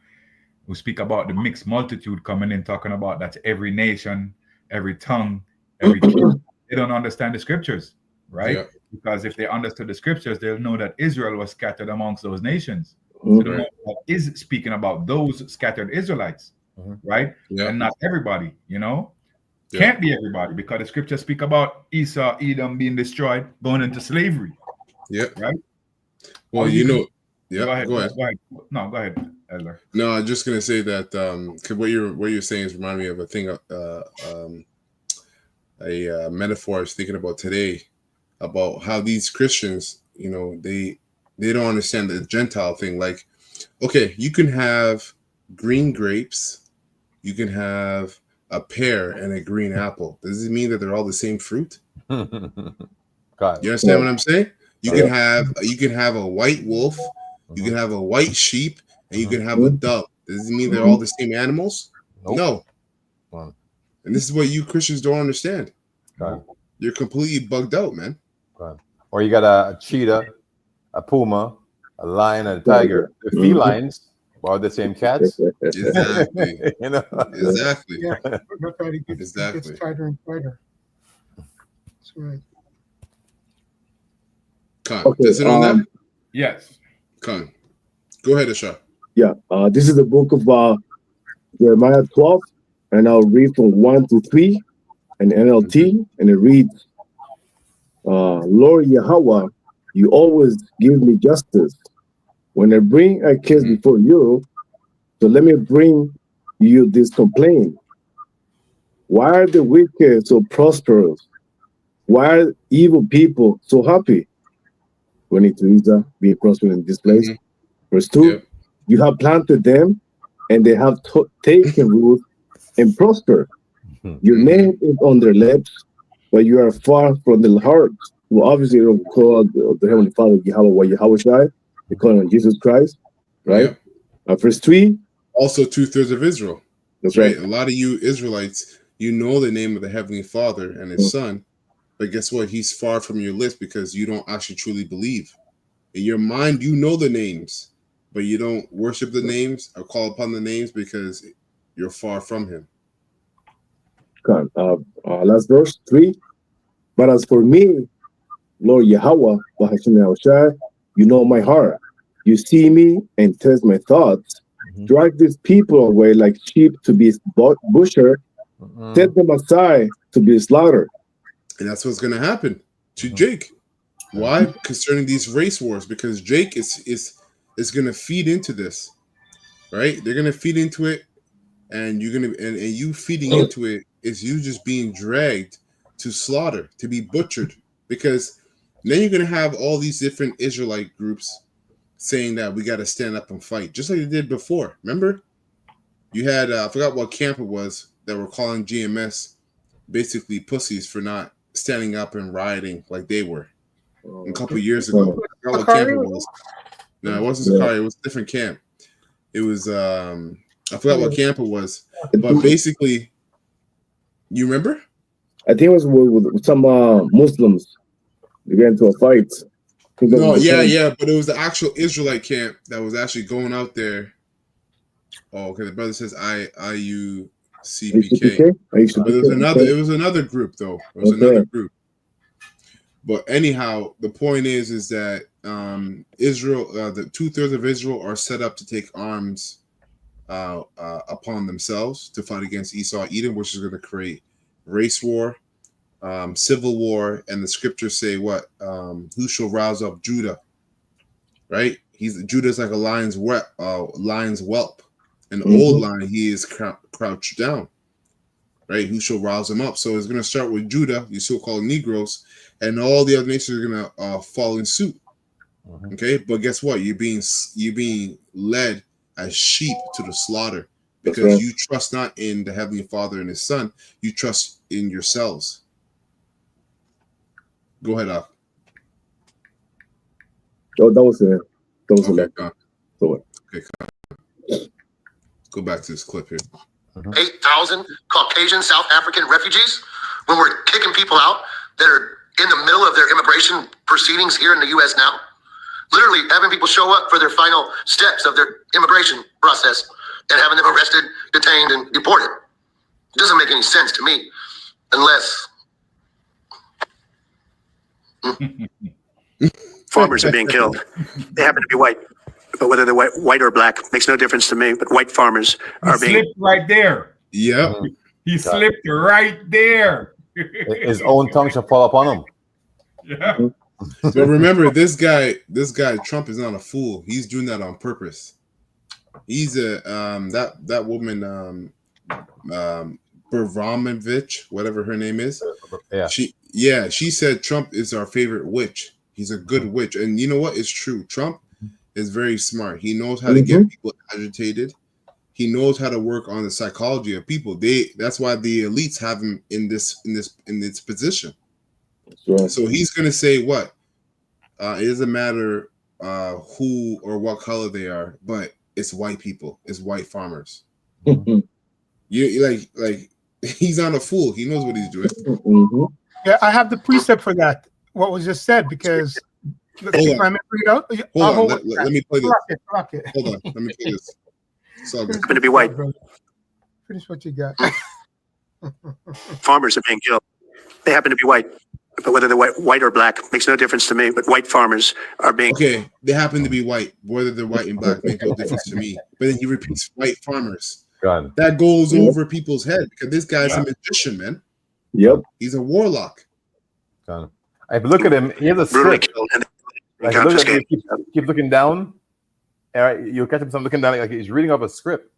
speak about the mixed multitude coming in, talking about that's every nation, every tongue, every king, they don't understand the scriptures, right? Yeah. Because if they understood the scriptures, they'll know that Israel was scattered amongst those nations. Mhm. So the Most High is speaking about those scattered Israelites, right? Yeah. And not everybody, you know? Yeah. Can't be everybody, because the scriptures speak about Esau, Edom being destroyed, going into slavery. Yeah. Right? Well, Or you can- know, yeah. Go ahead. Go ahead. No, go ahead, Elder. No, I'm just gonna say that cause what you're saying is reminding me of a thing, a metaphor I was thinking about today, about how these Christians, you know, they don't understand the Gentile thing. Like, okay, you can have green grapes, you can have a pear and a green apple. Does it mean that they're all the same fruit? God. You understand what I'm saying? You can have a white wolf, you can have a white sheep, and you can have a dove. Does it mean they're all the same animals? Nope. No. And this is what you Christians don't understand. God. You're completely bugged out, man. God. Or you got a cheetah, a puma, a lion, and a tiger. The felines are the same cats. Exactly. You know? Exactly. Yeah, that's right. It gets Exactly. tighter and tighter. That's right. Khan, Okay, that's it on that? Yes. Khan. Go ahead, Asha. Yeah, this is the book of Jeremiah 12, and I'll read from 1 to 3 in NLT, and it reads, Lord Yahweh, you always give me justice. When I bring a case before you, so let me bring you this complaint. Why are the wicked so prosperous? Why are evil people so happy? We need to use that, be prosperous in this place. Verse 2, Yep. you have planted them, and they have taken root and prosper. Your name is on their lips, but you are far from their heart. Well, obviously, we call the Heavenly Father Yahweh Shai. They call him Jesus Christ, right? Verse 3. Also, 2/3 of Israel. That's right. A lot of you Israelites, you know the name of the Heavenly Father and His Son, but guess what? He's far from your list because you don't actually truly believe. In your mind, you know the names, but you don't worship the names or call upon the names because you're far from Him. Last verse 3. But as for me, Lord Yahweh, you know my heart. You see me and test my thoughts. Drag these people away like sheep to be butchered. Set them aside to be slaughtered. And that's what's going to happen to Jake. Why? Concerning these race wars, because Jake is going to feed into this, right? They're going to feed into it, and you're going to and you feeding into it is you just being dragged to slaughter, to be butchered, because then you're going to have all these different Israelite groups saying that we got to stand up and fight, just like they did before. Remember, you had I forgot what camp it was that were calling GMS basically pussies for not standing up and rioting like they were a couple of years ago. I forgot what camp it was. No, it wasn't Sakari. It was a different camp. It was I forgot what camp it was, but basically, you remember? I think it was with some Muslims. They got into a fight. No, yeah, but it was the actual Israelite camp that was actually going out there. Oh, okay. The brother says IUCPK. But it was another group though. It was another group. But anyhow, the point is that Israel, the 2/3 of Israel are set up to take arms upon themselves to fight against Esau, Edom, which is going to create race war, civil war, and the scriptures say what? Who shall rouse up Judah? Right? Judah's like a lion's whelp. An old lion, he is crouched down. Right? Who shall rouse him up? So it's going to start with Judah, you so-called Negroes, and all the other nations are going to fall in suit. Okay, but guess what? You're being led as sheep to the slaughter because you trust not in the Heavenly Father and His Son. You trust in yourselves. Go ahead, Al. Oh, that was it. Okay, go back to this clip here. 8,000 Caucasian South African refugees when we're kicking people out that are in the middle of their immigration proceedings here in the U.S. now. Literally having people show up for their final steps of their immigration process and having them arrested, detained, and deported. It doesn't make any sense to me unless... Farmers are being killed. They happen to be white. But whether they're white or black makes no difference to me. But white farmers are being... slipped right there. Yep. He slipped right there. His own tongue shall fall upon him. Yeah. But remember, this guy, Trump is not a fool. He's doing that on purpose. He's that woman, Baramovich, whatever her name is. She said Trump is our favorite witch. He's a good witch, and you know what? It's true. Trump is very smart. He knows how to get people agitated. He knows how to work on the psychology of people. That's why the elites have him in this position. Right. So he's going to say what? It doesn't matter who or what color they are, but it's white people. It's white farmers. You like he's not a fool. He knows what he's doing. Yeah, I have the precept for that. What was just said because. Hold on. Let me play this. Hold on. Let me play this. It's all good. Happen to be white. Finish what you got. Farmers are being killed. They happen to be white. But whether they're white or black makes no difference to me. But white farmers are being... Okay, they happen to be white. Whether they're white and black makes no difference to me. But then he repeats white farmers. That goes over people's head because this guy's a magician, man. Yep. He's a warlock. If you look at him, he has a script. Like, look at him, keep looking down. All right, you'll catch him looking down like he's reading off a script.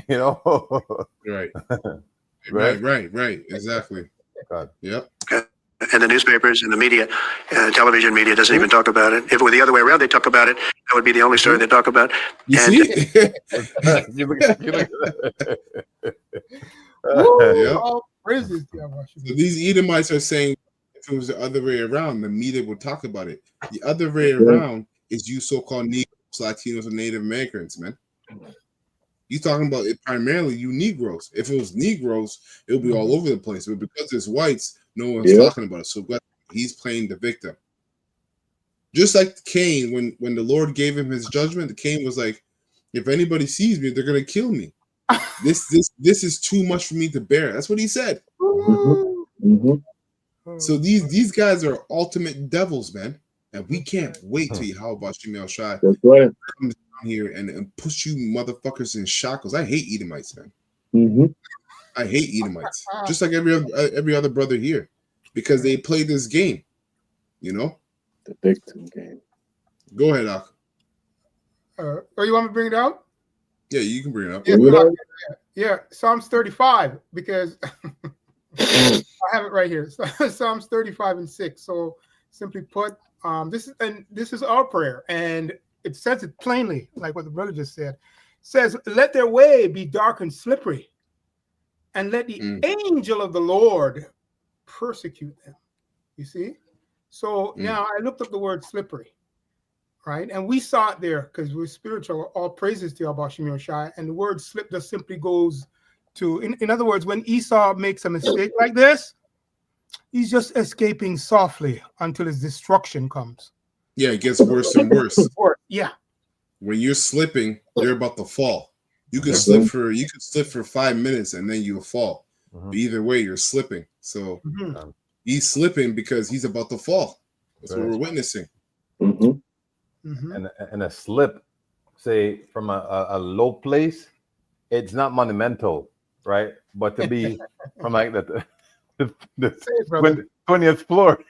You know? Right. Exactly. Yep. And the newspapers and the media, television media doesn't even talk about it. If it were the other way around, they talk about it. That would be the only story they talk about. You see? You look at So these Edomites are saying if it was the other way around, the media would talk about it. The other way around is you so-called Negroes, Latinos, and Native Americans, man. He's talking about it primarily you Negroes. If it was Negroes, it would be all over the place. But because it's whites, no one's talking about it. So he's playing the victim. Just like Cain, when the Lord gave him his judgment, the Cain was like, if anybody sees me, they're gonna kill me. This is too much for me to bear. That's what he said. So these guys are ultimate devils, man. And we can't wait till Yahweh Shemel Shai comes down here and push you motherfuckers in shackles. I hate Edomites, man. I hate Edomites. Just like every other brother here. Because they play this game. You know? The victim game. Go ahead, Ak. You want me to bring it out? Yeah, you can bring it up. Yeah, Psalms 35, because I have it right here. Psalms 35 and 6. So simply put, this is our prayer, and it says it plainly, like what the brother just said. It says, let their way be dark and slippery, and let the angel of the Lord persecute them. You see? So now I looked up the word slippery, right? And we saw it there because we're spiritual. All praises to Yahweh Shemel Shai. And the word slip just simply goes to, in other words, when Esau makes a mistake like this, he's just escaping softly until his destruction comes. Yeah, it gets worse and worse. Yeah. When you're slipping, you're about to fall. You can slip for 5 minutes and then you'll fall. But either way, you're slipping. So he's slipping because he's about to fall. That's what we're witnessing. And a slip, say from a low place, it's not monumental, right? But to be from like the 20th floor.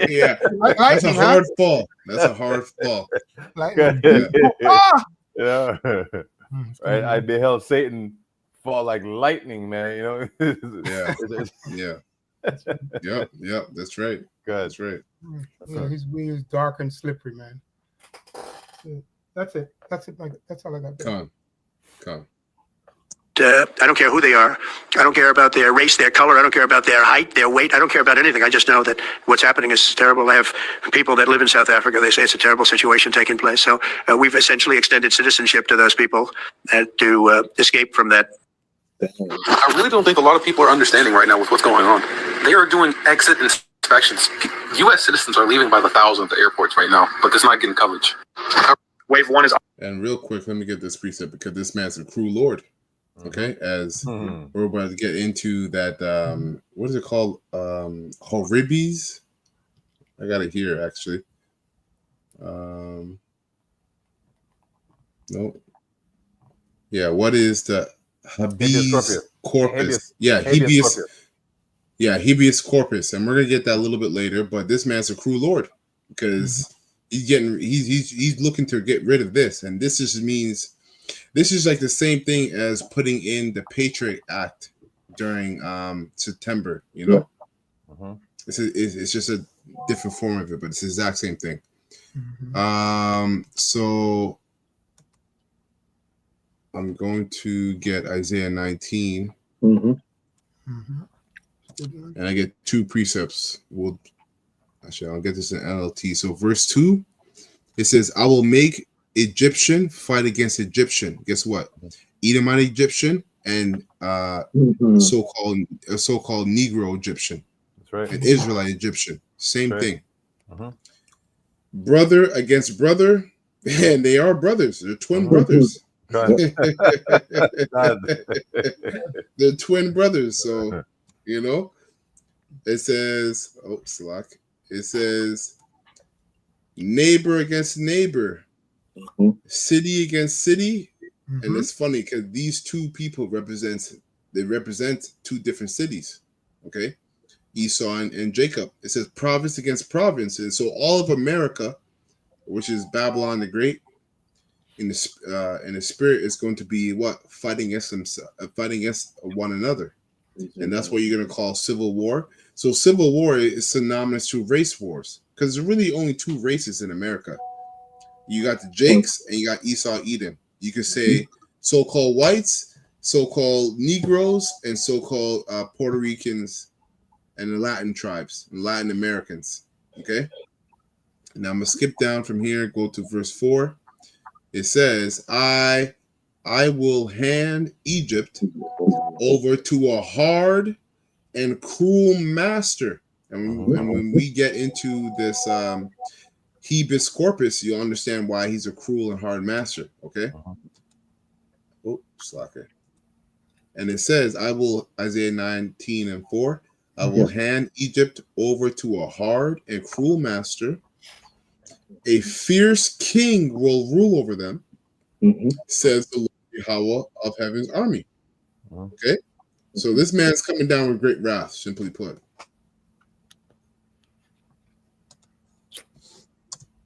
Yeah, that's a hard fall. That's a hard fall. Yeah. Right. I beheld Satan fall like lightning, man. You know. Yeah. That's right. That's right. Yeah, his way is dark and slippery, man. That's it. That's all I got. Come. I don't care who they are. I don't care about their race, their color. I don't care about their height, their weight. I don't care about anything. I just know that what's happening is terrible. I have people that live in South Africa. They say it's a terrible situation taking place. So we've essentially extended citizenship to those people to escape from that. I really don't think a lot of people are understanding right now with what's going on. They are doing exit inspections. U.S. citizens are leaving by the thousands at airports right now, but it's not getting coverage. Wave 1 is... And real quick, let me get this precept because this man's a cruel lord. Okay, as we're about to get into that, what is it called? Horibis? I got it here, actually. No. Yeah, what is the habeas corpus? Habeas corpus. And we're going to get that a little bit later, but this man's a cruel lord because he's looking to get rid of this. And this just means... This is like the same thing as putting in the Patriot Act during September, you know? It's just a different form of it, but it's the exact same thing. So I'm going to get Isaiah 19. And I get two precepts. I'll get this in NLT. So verse 2, it says, I will make Egyptian fight against Egyptian. Guess what? Edomite Egyptian and so-called Negro Egyptian. That's right. And Israelite Egyptian. Same thing. Brother against brother, and they are brothers. They're twin brothers. They're twin brothers. So you know, it says, it says neighbor against neighbor. City against city, and it's funny because these two people represent two different cities. Okay, Esau and Jacob. It says province against province, and so all of America, which is Babylon the Great, in the spirit is going to be fighting against one another, and that's what you're going to call civil war. So civil war is synonymous to race wars because there's really only two races in America. You got the Jakes and you got Esau, Edom. You could say so-called whites, so-called Negroes, and so-called Puerto Ricans and the Latin tribes, Latin Americans. Okay. Now I'm gonna skip down from here, go to verse 4. It says, I will hand Egypt over to a hard and cruel master. And when we get into this habeas corpus, you'll understand why he's a cruel and hard master. Okay. Oh, slacker. And it says, Isaiah 19:4, I will hand Egypt over to a hard and cruel master. A fierce king will rule over them, says the Lord Yahweh of heaven's army. Okay? So this man's coming down with great wrath, simply put.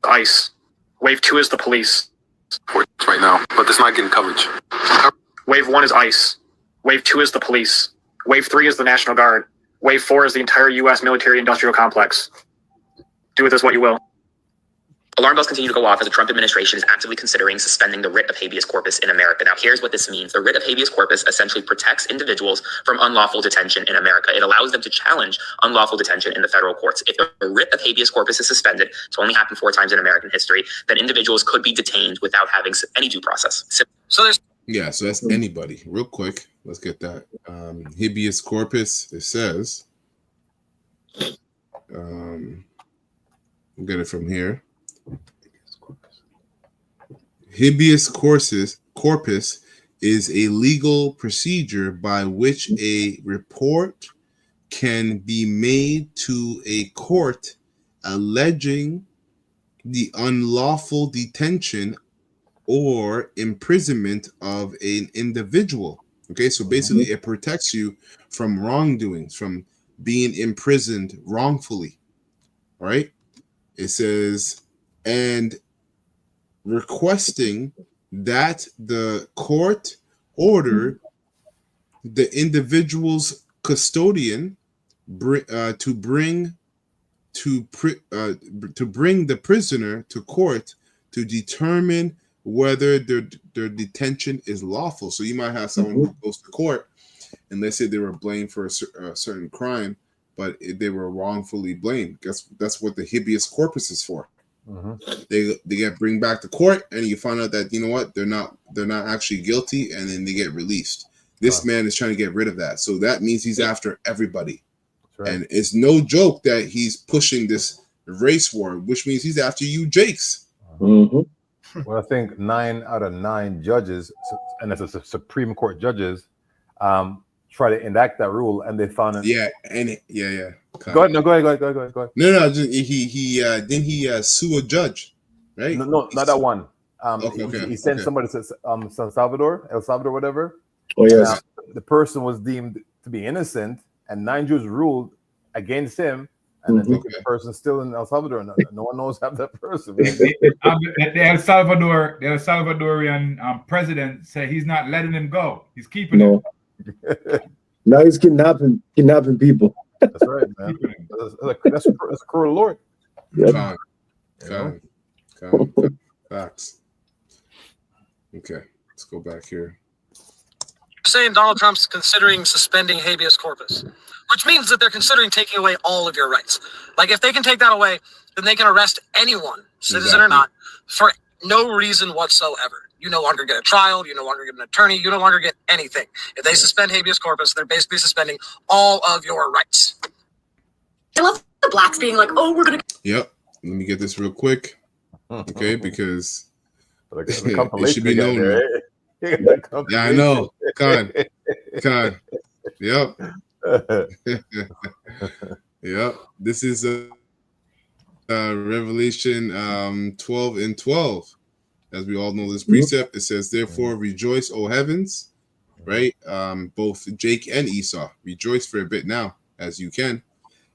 ICE. Wave 2 is the police. Right now, but that's not getting coverage. Wave 1 is ICE. Wave 2 is the police. Wave 3 is the National Guard. Wave 4 is the entire U.S. military-industrial complex. Do with this what you will. Alarm bells continue to go off as the Trump administration is actively considering suspending the writ of habeas corpus in America. Now, here's what this means. The writ of habeas corpus essentially protects individuals from unlawful detention in America. It allows them to challenge unlawful detention in the federal courts. If the writ of habeas corpus is suspended, it's only happened 4 times in American history, then individuals could be detained without having any due process. So there's... Yeah, so that's anybody. Real quick, let's get that. Habeas corpus, it says, we'll get it from here. Habeas corpus is a legal procedure by which a report can be made to a court alleging the unlawful detention or imprisonment of an individual. Okay, so basically it protects you from wrongdoings, from being imprisoned wrongfully. All right, it says, and requesting that the court order the individual's custodian to bring the prisoner to court to determine whether their detention is lawful. So you might have someone who goes to court and let's say they were blamed for a certain crime, but they were wrongfully blamed. That's what the habeas corpus is for. They get bring back to court, and you find out that you know what, they're not actually guilty, and then they get released. This man is trying to get rid of that, so that means he's after everybody, and it's no joke that he's pushing this race war, which means he's after you, Jakes. Well, I think 9 out of 9 judges, and it's a Supreme Court judges, try to enact that rule, and they found it. Go ahead. No. He didn't he sue a judge, right? No, not that one. He sent somebody to El Salvador, whatever. Oh yes. The person was deemed to be innocent, and 9 judges ruled against him. And then the person's still in El Salvador. No one knows about that person. The El Salvadorian president said he's not letting him go. He's keeping him. Now he's kidnapping people. That's right, man. That's a cruel Lord. Yep. Facts. Okay, let's go back here. Saying Donald Trump's considering suspending habeas corpus, which means that they're considering taking away all of your rights. Like if they can take that away, then they can arrest anyone, citizen or not, for no reason whatsoever. You no longer get a trial. You no longer get an attorney. You no longer get anything. If they suspend habeas corpus, they're basically suspending all of your rights. I love the blacks being like, oh, we're going to... Yep. Let me get this real quick. Okay, because it should be known. Right? Yeah, I know. Con. Yep. Yep. This is Revelation 12:12. As we all know this precept, it says, therefore rejoice, O heavens, right? Both Jake and Esau, rejoice for a bit now, as you can.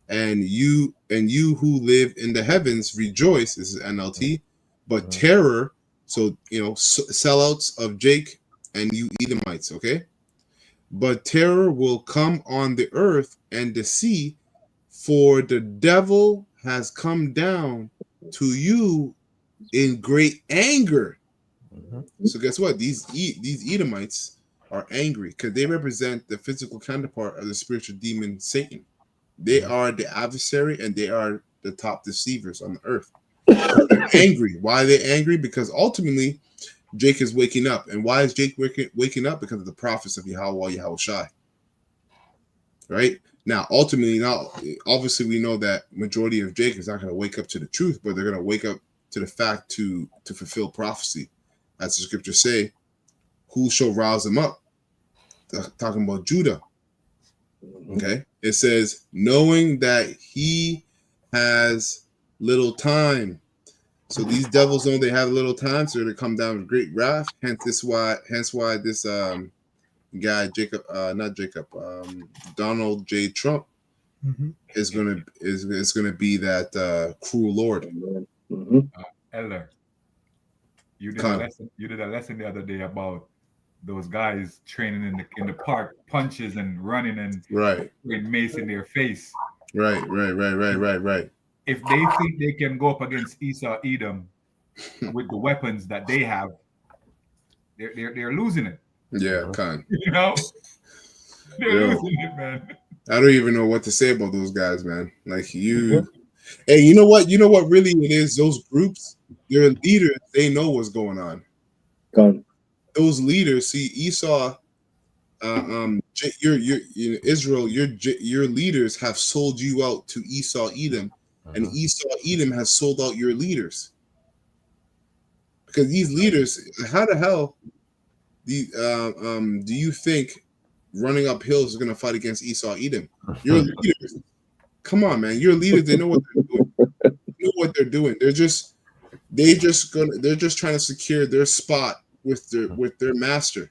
And you who live in the heavens, rejoice. This is NLT. But terror, so, sellouts of Jake and you Edomites, okay? But terror will come on the earth and the sea, for the devil has come down to you in great anger. So guess what? These Edomites are angry because they represent the physical counterpart of the spiritual demon Satan. They are the adversary, and they are the top deceivers on the earth. They're angry. Why are they angry? Because ultimately, Jake is waking up. And why is Jake waking up? Because of the prophets of Yahweh Shai. Right? Now, ultimately, obviously, we know that majority of Jake is not going to wake up to the truth, but they're going to wake up to the fact to fulfill prophecy. As the scriptures say, who shall rouse them up? Talking about Judah. Okay? It says, knowing that he has little time. So these devils know they have little time, so they come down with great wrath. Hence why this guy Donald J. Trump is gonna be that cruel lord. Elder, you did a lesson the other day about those guys training in the park, punches and running and with mace in their face. Right. If they think they can go up against Esau Edom with the weapons that they have, they're losing it. Yeah, Khan. You know, they're losing it, man. I don't even know what to say about those guys, man. Like you, hey, you know what? You know what? Really, it is those groups. Their leaders, they know what's going on. Khan. Those leaders, see Esau, Israel, your leaders have sold you out to Esau Edom, and Esau Edom has sold out your leaders. Because these leaders, how the hell do you think running up hills is going to fight against Esau Edom? Your leaders, come on, man. Your leaders, they know what they're doing. They know what they're doing. They're just trying to secure their spot with their master,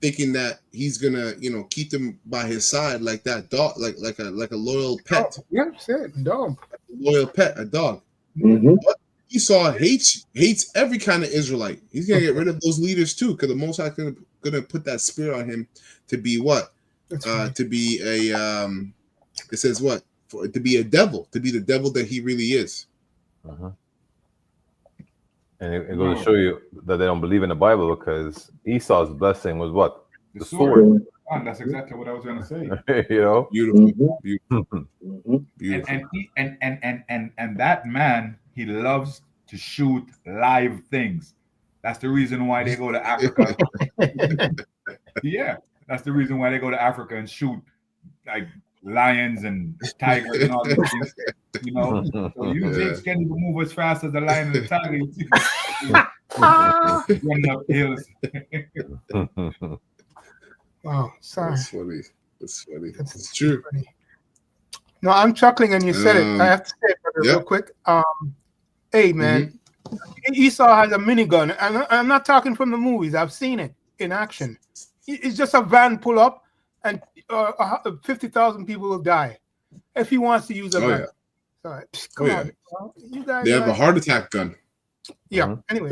thinking that he's gonna keep them by his side like that dog, like a loyal pet. Oh, yeah, said dog. A loyal pet, a dog. But Esau hates every kind of Israelite. He's gonna get rid of those leaders too, because the Most High gonna put that spirit on him to be what? To be a it says what? To be a devil, to be the devil that he really is. And it goes to show you that they don't believe in the Bible, because Esau's blessing was what? The sword. That's exactly what I was going to say. You know, beautiful. And that man, he loves to shoot live things. That's the reason why they go to Africa. Yeah, that's the reason why they go to Africa and shoot like lions and tigers and all these things. You know, so you Jakes can't even move as fast as the lion and the tiger. Running up hills. Wow, sorry. That's funny. It's true. Funny. No, I'm chuckling and you said it. I have to say it real quick. Hey, man, Esau has a minigun, and I'm not talking from the movies. I've seen it in action. It's just a van pull up, and 50,000 people will die if he wants to use a gun. Sorry. Come on. You guys. They have a heart attack gun. Yeah. Anyway,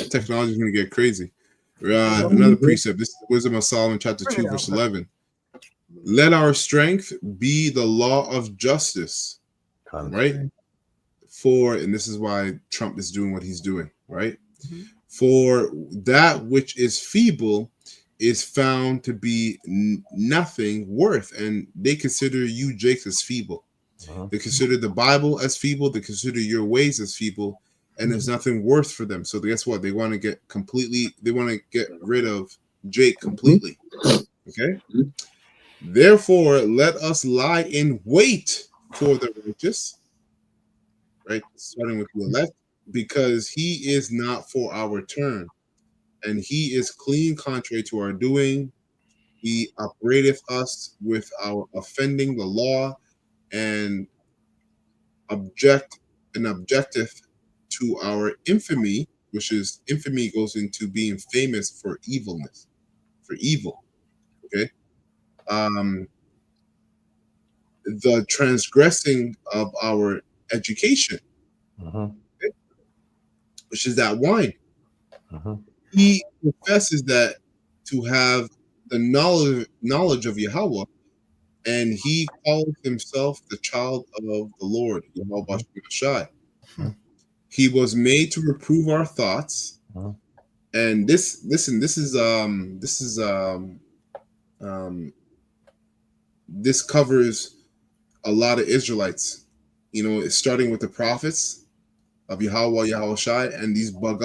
Technology is going to get crazy. Another precept. This is Wisdom of Solomon, chapter 2, verse 11. Let our strength be the law of justice. Right? And this is why Trump is doing what he's doing. Right? For that which is feeble is found to be nothing worth, and they consider you, Jake, as feeble. They consider the Bible as feeble. They consider your ways as feeble, and there's nothing worth for them. So guess what? They want to get rid of Jake completely. Okay. Therefore, let us lie in wait for the righteous, right? Starting with the elect, because he is not for our turn, and he is clean contrary to our doing. He upbraideth us with our offending the law, and objecteth to our infamy, which is infamy goes into being famous for evilness, for evil. Okay. The transgressing of our education, okay, which is that wine. He confesses that to have the knowledge of Yahweh, and he calls himself the child of the Lord, Yahweh Shai. He was made to reprove our thoughts, and this is this covers a lot of Israelites. It's starting with the prophets of Yahweh, Yahushai, and these bugged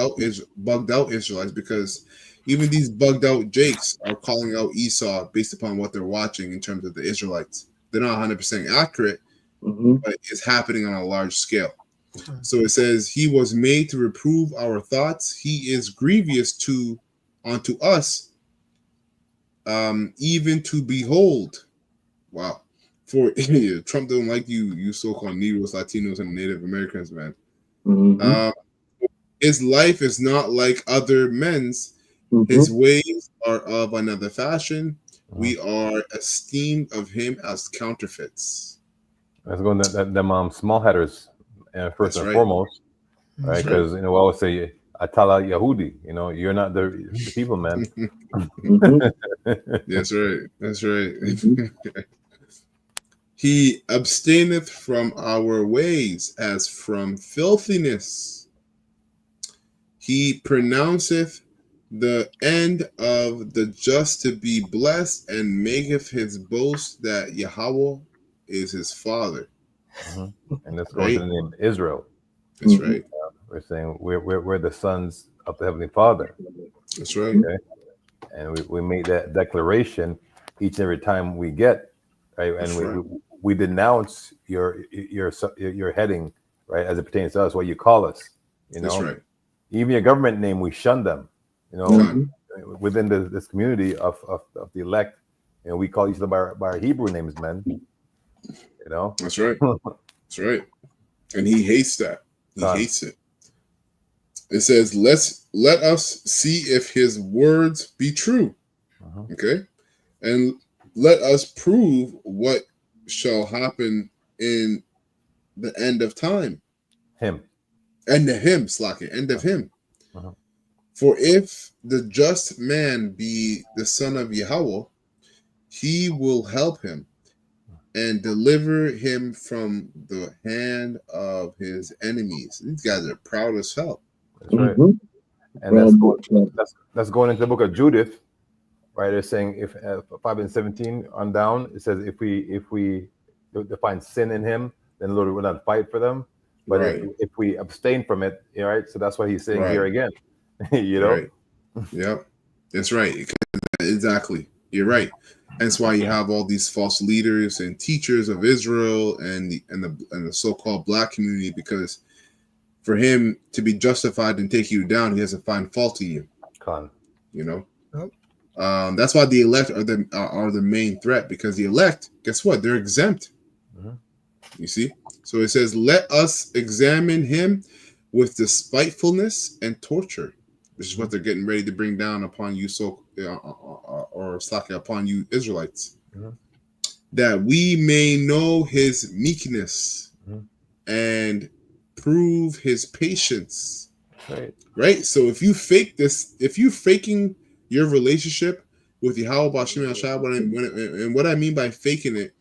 out Israelites, because even these bugged out Jakes are calling out Esau based upon what they're watching in terms of the Israelites. They're not 100% accurate, but it's happening on a large scale. So it says, he was made to reprove our thoughts. He is grievous unto us, even to behold. Wow. For Trump don't like you so-called Negroes, Latinos, and Native Americans, man. His life is not like other men's. His ways are of another fashion. We are esteemed of him as counterfeits. Let's go to them small headers first and foremost, right? Because we always say Atala Yahudi. You're not the people, man. That's right. That's right. He abstaineth from our ways as from filthiness. He pronounceth the end of the just to be blessed, and maketh his boast that Yahweh is his father. And let's go to the name Israel. That's right. We're saying we're the sons of the Heavenly Father. That's right. Okay? And we make that declaration each and every time we get, right? And we denounce your heading, right, as it pertains to us, what you call us. That's right. Even your government name, we shun them. Within this community of the elect, we call each other by our Hebrew names, man. That's right. That's right. And he hates that. He hates it. It says, let us see if his words be true. Okay. And let us prove what shall happen in the end of time. End of him. For if the just man be the son of Yahweh, he will help him and deliver him from the hand of his enemies. These guys are proud as hell. That's right. And that's going into the book of Judith, right? They're saying if 5 and 17 on down, it says if we find sin in him, then the Lord will not fight for them. But if we abstain from it, right? So that's what he's saying here again. Right. Yep. That's right. Exactly. You're right. That's why you have all these false leaders and teachers of Israel and the so-called black community, because for him to be justified and take you down, he has to find fault in you. That's why the elect are the main threat, because the elect, guess what? They're exempt. You see? So it says, let us examine him with despitefulness and torture. This is what they're getting ready to bring down upon you, or slacking upon you Israelites, that we may know his meekness and prove his patience. Right. So if you fake this, if you faking your relationship with Yahweh Bashim Ashab, and what I mean by faking it,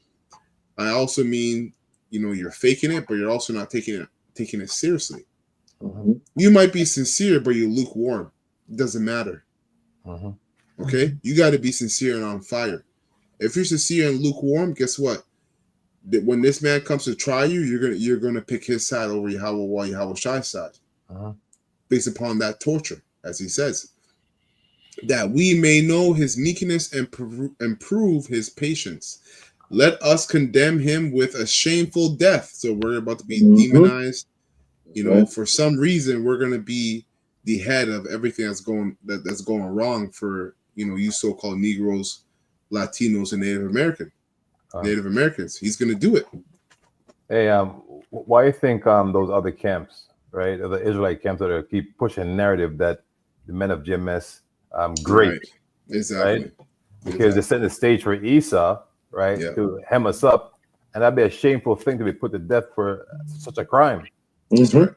I also mean, you're faking it, but you're also not taking it seriously. You might be sincere, but you're lukewarm. It doesn't matter. Okay? You got to be sincere and on fire. If you're sincere and lukewarm, guess what? When this man comes to try you, you're gonna pick his side over Yahweh Shai's side, based upon that torture, as he says, that we may know his meekness and prove his patience. Let us condemn him with a shameful death. So we're about to be demonized. For some reason, we're going to be the head of everything that's going wrong for you so-called Negroes, Latinos, and Native Americans. He's going to do it. Hey, why do you think those other camps, right, the Israelite camps, that keep pushing a narrative that the men of GMS great, right. Exactly, right? Because they're setting the stage for Esau, right, to hem us up, and that'd be a shameful thing to be put to death for such a crime. That's right.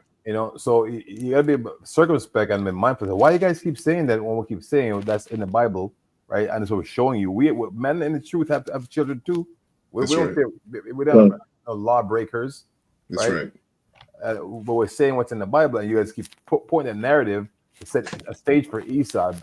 So you gotta be circumspect and be mindful. Why you guys keep saying that when we keep saying that's in the Bible, right? And so we're showing you, we men in the truth have children too. We don't lawbreakers. That's right. But we're saying what's in the Bible, and you guys keep pointing a narrative to set a stage for Esau.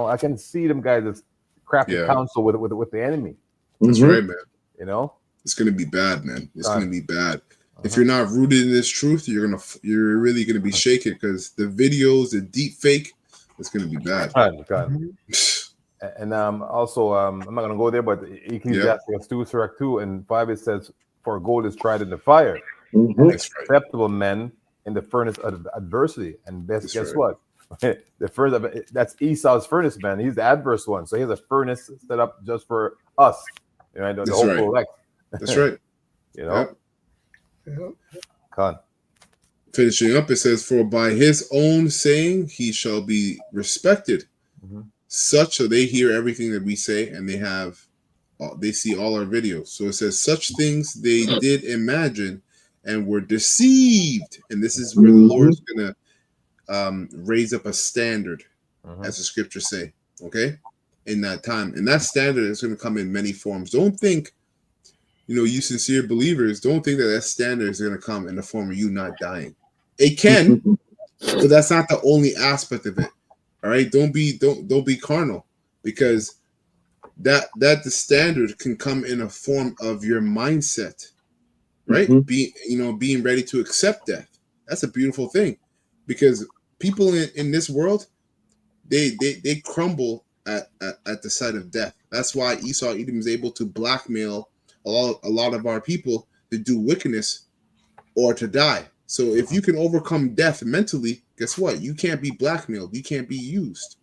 I can see them guys as crafty counsel with the enemy. That's right, man. You know, it's gonna be bad, man. It's gonna be bad. If you're not rooted in this truth, you're really gonna be shaken because the videos, the deep fake, it's gonna be bad. And also, I'm not gonna go there, but Ecclesiastes 2:2 and 5 it says, "For gold is tried in the fire, and acceptable men in the furnace of adversity." And guess what? The furnace, that's Esau's furnace, man. He's the adverse one, so he has a furnace set up just for us. You know, the whole elect. That's right. You know. Con. Finishing up, it says, "For by his own saying he shall be respected." Such, so they hear everything that we say, and they see all our videos. So it says, "Such things they did imagine, and were deceived." And this is where the Lord's gonna raise up a standard, as the scriptures say. Okay, in that time, and that standard is going to come in many forms. Don't think, you sincere believers, don't think that standard is going to come in the form of you not dying. It can, but that's not the only aspect of it. All right, don't be carnal, because that the standard can come in a form of your mindset, right? Being ready to accept death. That's a beautiful thing, because people in this world, they crumble at the sight of death. That's why Esau Edom is able to blackmail a lot of our people to do wickedness or to die. So if you can overcome death mentally, guess what? You can't be blackmailed. You can't be used.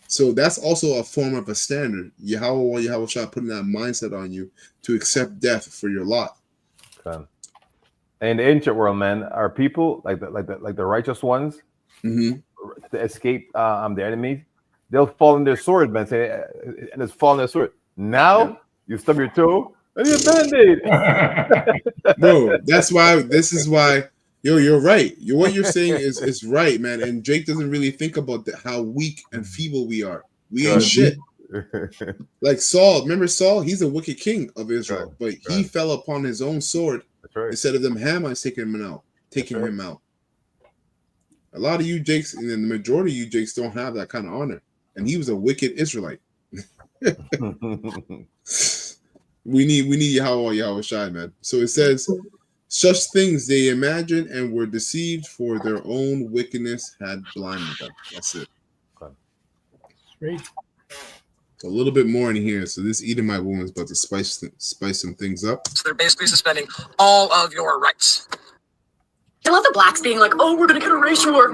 So that's also a form of a standard. Yahweh Shah putting that mindset on you to accept death for your lot. Okay. In the ancient world, man, our people like the righteous ones to escape the enemy, they'll fall in their sword, man. And it's fall in their sword. Now you stub your toe. I need a Band-Aid. Bro, this is why, you're right. What you're saying is right, man. And Jake doesn't really think about how weak and feeble we are. We ain't shit. Like Saul, remember Saul? He's a wicked king of Israel, but he fell upon his own sword instead of them Hamites taking him out. A lot of you Jakes, and the majority of you Jakes don't have that kind of honor. And he was a wicked Israelite. We need Yahweh Shai, man. So it says, "Such things they imagined and were deceived, for their own wickedness had blinded them." That's it. Great. So a little bit more in here. So this Edomite woman's about to spice some things up. So they're basically suspending all of your rights. I love the blacks being like, "Oh, we're gonna get a race war."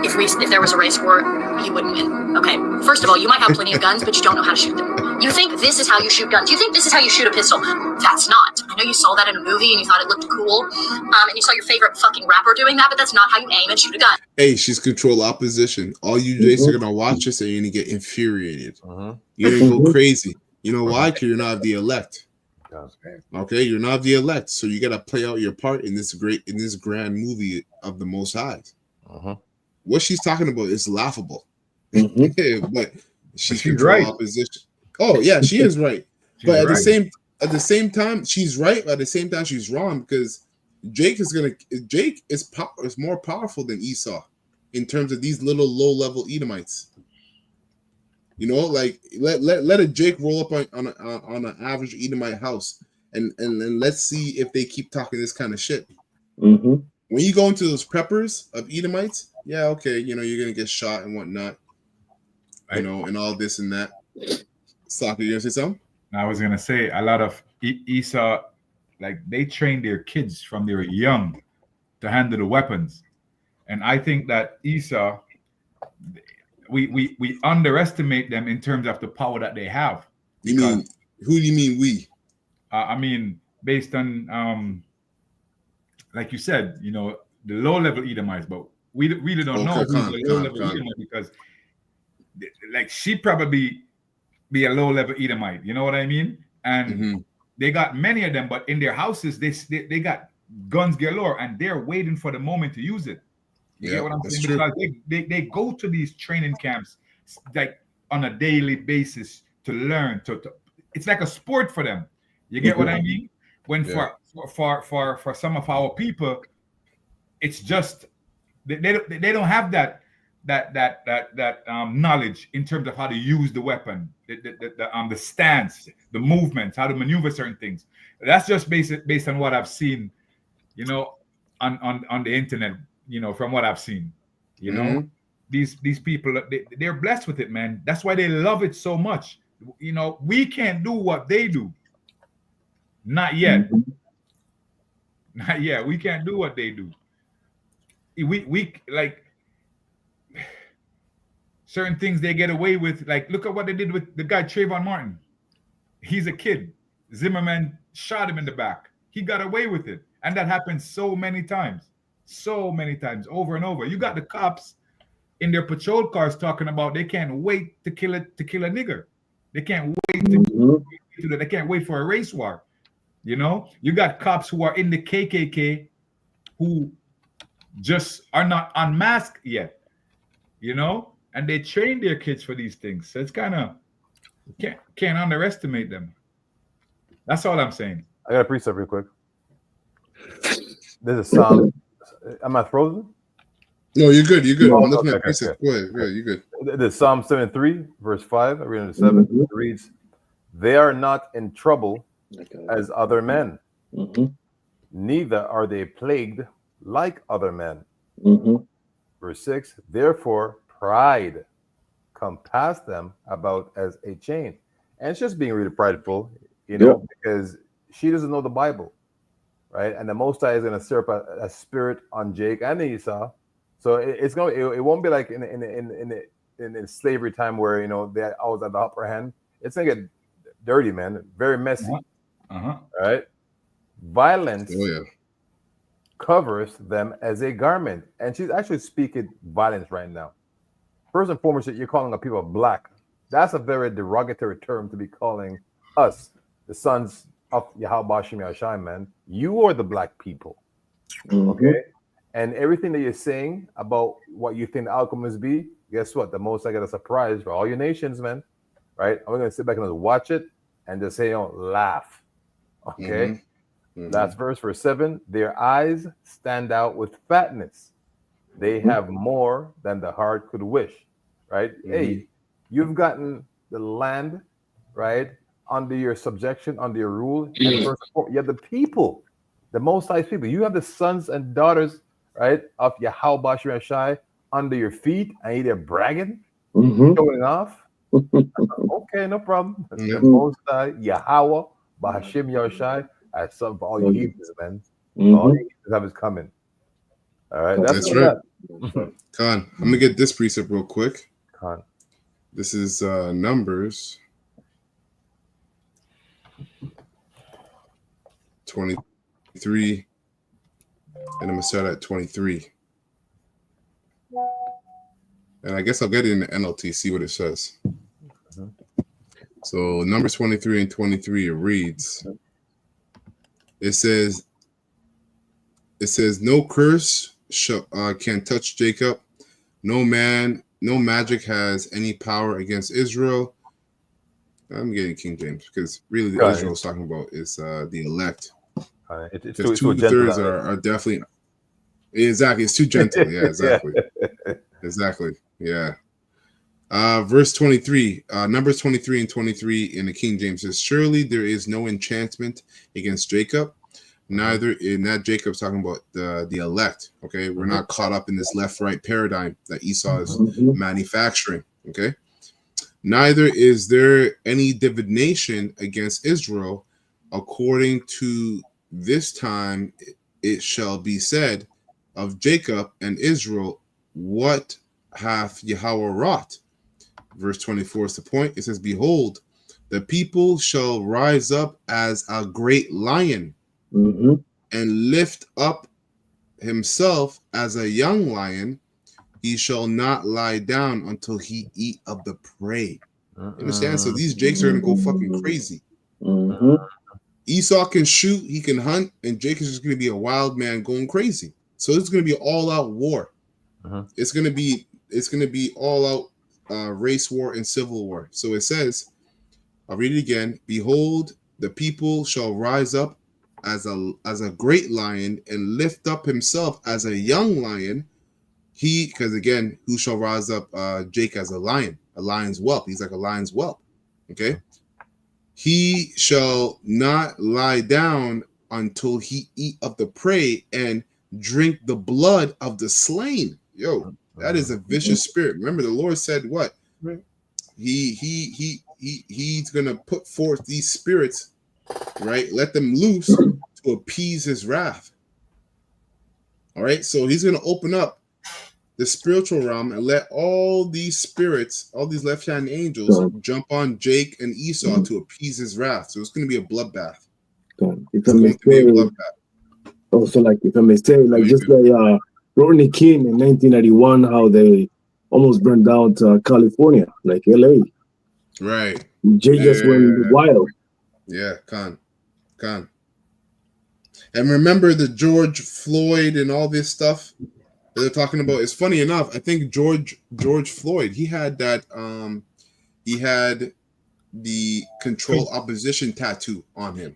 If there was a race war, you wouldn't win. Okay, first of all, you might have plenty of guns, but you don't know how to shoot them. You think this is how you shoot guns? You think this is how you shoot a pistol? That's not. I know you saw that in a movie and you thought it looked cool, and you saw your favorite fucking rapper doing that, but that's not how you aim and shoot a gun. Hey, she's control opposition. All you Jays are gonna watch this and you're gonna get infuriated. You're gonna go crazy. You know why? Because you're not the elect. Okay, you're not the elect, so you gotta play out your part in this grand movie of the Most High. What she's talking about is laughable, but she's right. Opposition. Oh yeah, she is right. But at the same time, she's right. But at the same time, she's wrong, because Jake is more powerful than Esau in terms of these little low-level Edomites. Like let a Jake roll up on an average Edomite house, and let's see if they keep talking this kind of shit. When you go into those preppers of Edomites, okay, you're gonna get shot and whatnot, and all this and that. Soccer, you gonna say something? I was gonna say a lot of Esau, like they train their kids from they were young to handle the weapons, and I think that Esau, we underestimate them in terms of the power that they have. Who do you mean we? I mean, based on like you said, the low-level Edomites, but we really don't know who's the low-level Edomite, because like she probably be a low-level Edomite, you know what I mean? And they got many of them, but in their houses they got guns galore, and they're waiting for the moment to use it. You get what I'm saying? Because they go to these training camps like on a daily basis to learn. To it's like a sport for them. You get what I mean? When for some of our people, it's just they don't have that knowledge in terms of how to use the weapon, the stance, the movements, how to maneuver certain things. That's just based on what I've seen, on the internet, from what I've seen. These people, they're blessed with it, man. That's why they love it so much. We can't do what they do. Not yet. Not yet. We can't do what they do. We like certain things they get away with. Like, look at what they did with the guy Trayvon Martin. He's a kid. Zimmerman shot him in the back. He got away with it. And that happens so many times, over and over. You got the cops in their patrol cars talking about they can't wait to kill a nigger. They can't wait to do that. They can't wait for a race war. You got cops who are in the KKK who just are not unmasked yet, and they train their kids for these things. So it's kind of, can't underestimate them. That's all I'm saying. I got a precept real quick. This is Psalm. Am I frozen? No, you're good. You're good. Oh, I'm looking okay, at precept. Go ahead. You're good. This is Psalm 73, verse 5. I read into 7. It reads, "They are not in trouble as other men, neither are they plagued like other men." Verse 6, "Therefore pride compass them about as a chain." And it's just being really prideful, because she doesn't know the Bible, right? And the Most High is going to stir up a spirit on Jake and Esau. So it won't be like in slavery time where they always have the upper hand. It's gonna get dirty, man. Very messy. Right? Violence covers them as a garment, and she's actually speaking violence right now. First and foremost, you're calling a people black. That's a very derogatory term to be calling us, the sons of Yahweh Bashim Yashai, man. You are the black people. Okay? And everything that you're saying about what you think the outcome must be, guess what? The Most I got a surprise for all your nations, man. Right? I'm going to sit back and just watch it and just say, laugh. Okay? Last verse 7. "Their eyes stand out with fatness. They have more than the heart could wish." Right? Hey, you've gotten the land, right, under your subjection, under your rule. And first of all, you have the people, the Most High people. You have the sons and daughters, right, of Yahweh Bashir Shai under your feet, and you're bragging, showing off. Okay, no problem. The Most High Yahweh Bashim Yashai has something for all you heathens, man. All you heathens have is coming. All right, that's right. Khan, I'm gonna get this precept real quick. Khan, this is Numbers 23, and I'm gonna start at 23. And I guess I'll get it in the NLT, see what it says. So Numbers 23 and 23, it reads, it says, "No curse can touch Jacob. No magic has any power against Israel." I'm getting King James because really the Israel is talking about is the elect. It's 2/3 are definitely exactly. It's too gentle. Yeah, exactly. Exactly. Yeah. Verse 23, Numbers 23 and 23 in the King James says, "Surely there is no enchantment against Jacob, neither in that." Jacob's talking about the elect. Okay, we're not caught up in this left-right paradigm that Esau is manufacturing. Okay, "Neither is there any divination against Israel. According to this time, it shall be said of Jacob and Israel, what hath Yahweh wrought?" Verse 24 is the point. It says, "Behold, the people shall rise up as a great lion and lift up himself as a young lion. He shall not lie down until he eat of the prey." You understand? So these Jakes are going to go fucking crazy. Esau can shoot, he can hunt, and Jake is just going to be a wild man going crazy. So it's going to be all-out war. It's going to be all-out race war and civil war. So it says, I'll read it again. "Behold, the people shall rise up as a great lion and lift up himself as a young lion. because again, who shall rise up Jake as a lion's whelp? He's like a lion's whelp. Okay. He shall not lie down until he eat of the prey and drink the blood of the slain. Yo, that is a vicious spirit. Remember, the Lord said what? He's gonna put forth these spirits, right? Let them loose to appease his wrath. All right, so he's gonna open up the spiritual realm and let all these spirits, all these left-hand angels, jump on Jake and Esau to appease his wrath. So it's going to be a bloodbath. If I may say, also, like, if I may say, like, just like Rodney King in 1991, how they almost burned down to California, like LA. Right. Jake just went wild. Yeah, Khan. And remember the George Floyd and all this stuff that they're talking about. It's funny enough. I think George Floyd, he had that. He had the control opposition tattoo on him.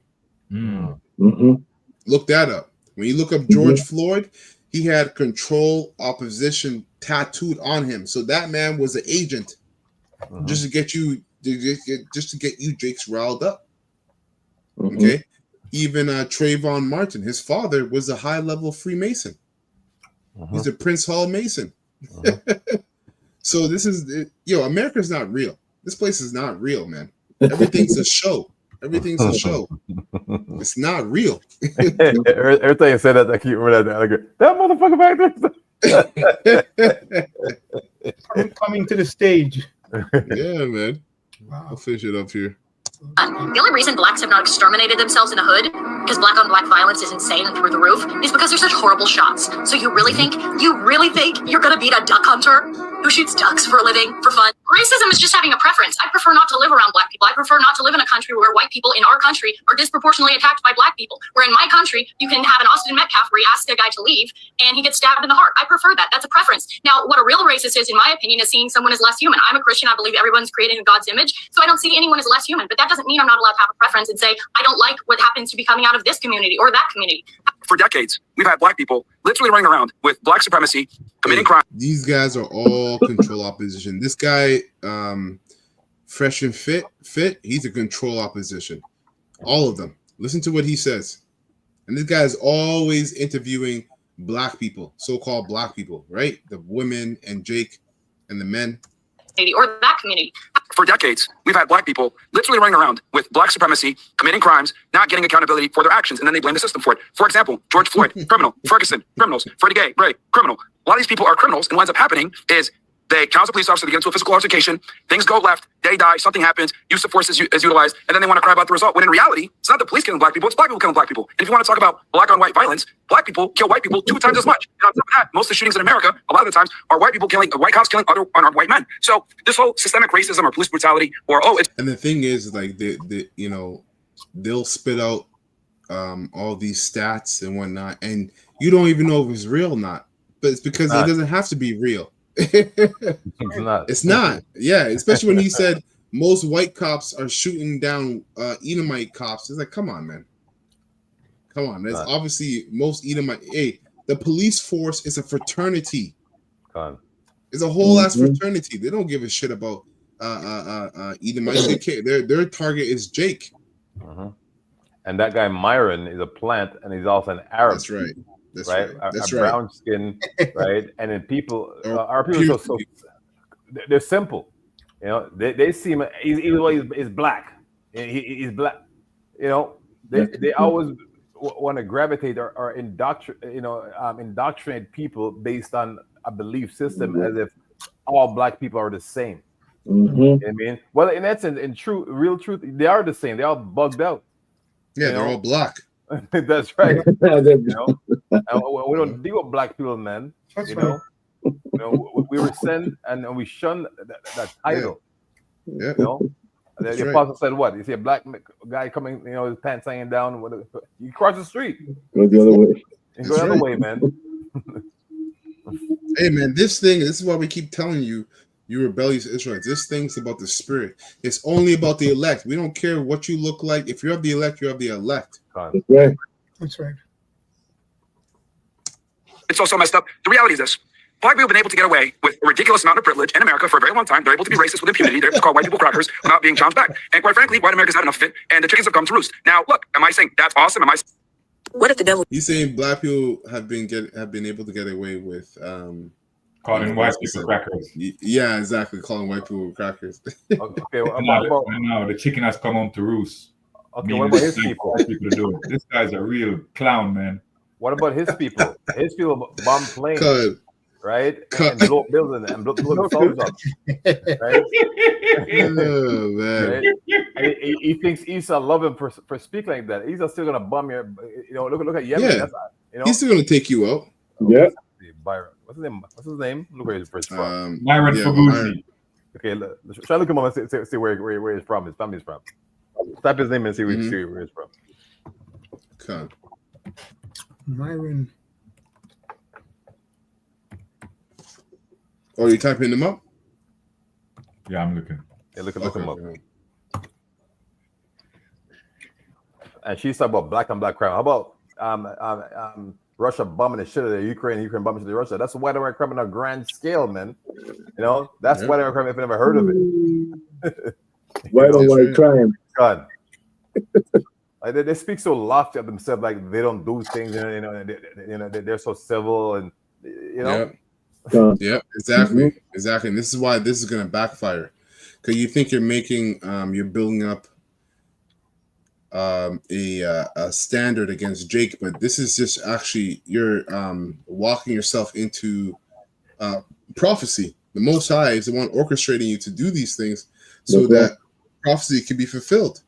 Look that up. When you look up George Floyd, he had control opposition tattooed on him. So that man was an agent, just to get you, Jake's riled up. Okay. Even Trayvon Martin, his father was a high-level Freemason. He's a Prince Hall Mason. So this is, America's not real. This place is not real, man. Everything's a show. Everything's a show. It's not real. Every time you say that, I keep remembering that motherfucker back there. Coming to the stage. Yeah, man. Wow. I'll finish it up here. The only reason blacks have not exterminated themselves in the hood, because black-on-black violence is insane and through the roof, is because they're such horrible shots. So you really think you're gonna beat a duck hunter who shoots ducks for a living, for fun? Racism is just having a preference. I prefer not to live around black people. I prefer not to live in a country where white people in our country are disproportionately attacked by black people. Where in my country, you can have an Austin Metcalf where he asks a guy to leave and he gets stabbed in the heart. I prefer that. That's a preference. Now, what a real racist is, in my opinion, is seeing someone as less human. I'm a Christian. I believe everyone's created in God's image. So I don't see anyone as less human. But that doesn't mean I'm not allowed to have a preference and say, I don't like what happens to be coming out of this community or that community. For decades, we've had black people literally running around with black supremacy, committing crime. These guys are all control opposition. This guy, Fresh and Fit, he's a control opposition. All of them. Listen to what he says. And this guy is always interviewing black people, so-called black people, right? The women and Jake and the men. Or that community. For decades, we've had black people literally running around with black supremacy, committing crimes, not getting accountability for their actions, and then they blame the system for it. For example, George Floyd, criminal. Ferguson, criminals. Freddie Gray, criminal. A lot of these people are criminals, and what ends up happening is they challenge the police officer, they get into a physical altercation, things go left, they die, something happens, use of force is utilized, and then they want to cry about the result, when in reality, it's not the police killing black people, it's black people killing black people. And if you want to talk about black-on-white violence, black people kill white people 2 times as much. And on top of that, most of the shootings in America, a lot of the times, are white people killing, white cops killing other unarmed white men. So this whole systemic racism or police brutality, or, And the thing is, like, they'll spit out all these stats and whatnot, and you don't even know if it's real or not. But it's because it doesn't have to be real. It's not. Yeah, especially when he said most white cops are shooting down Edomite cops. It's like, come on, man. Come on. That's obviously most Edomite. Hey, the police force is a fraternity. It's a whole ass fraternity. They don't give a shit about Edomite. Their target is Jake. And that guy Myron is a plant, and he's also an Arab. That's right. That's right. That's a right. Brown skin, right? And then people, our people are so they're simple. You know, they see him. He's black. He's black. You know, they always want to gravitate or indoctrinate people based on a belief system as if all black people are the same. You know what I mean, well, in that sense, real truth, they are the same. They're all bugged out. Yeah, they're all black. That's right. You know? We don't deal with black people, man. You know, we resent and we shun that title. Yeah. You know, the apostle said, "What? You see a black guy coming, you know, his pants hanging down. You cross the street. Go the other way. Go the other way, man." Hey, man, this is why we keep telling you, you rebellious Israelites. This thing's about the spirit. It's only about the elect. We don't care what you look like. If you're of the elect, you're of the elect. That's right. That's right. It's also messed up. The reality is this. Black people have been able to get away with a ridiculous amount of privilege in America for a very long time. They're able to be racist with impunity. They're called white people crackers without being challenged back. And quite frankly, white America's had enough of it, and the chickens have come to roost. Now, look, am I saying that's awesome? What if the devil? He's saying black people have been able to get away with calling white people crackers. Yeah, exactly. Calling white people crackers. Okay, now the chicken has come home to roost. Okay, what about his people? To do it. This guy's a real clown, man. What about his people? His people bomb planes, right? And blow buildings and blow the thumbs up, right? Oh, man. Right? He thinks Esau love him for speaking like that. Esau's still gonna bomb your, look at Yemen. Yeah. He's still gonna take you out. Yeah. Byron. What's his name? Look where he's from. Myron Faguzi. Okay, try to look him up and see where he's from. His family's from. Type his name and see where he's from. Okay. Myron. Oh, you typing him up? Yeah, I'm looking. Yeah, look him up. And she's talking about black on black crime. How about Russia bombing the shit out of Ukraine bombing the Russia? That's white American crime on a grand scale, man. That's white American crime if you never heard of it. White on white crime. God. Like they speak so lofty of themselves, like they don't do things, they're so civil and Yeah, exactly. Exactly. And this is why this is gonna backfire. Because you think you're building up a standard against Jake, but this is just actually you're walking yourself into prophecy. The Most High is the one orchestrating you to do these things so that prophecy can be fulfilled.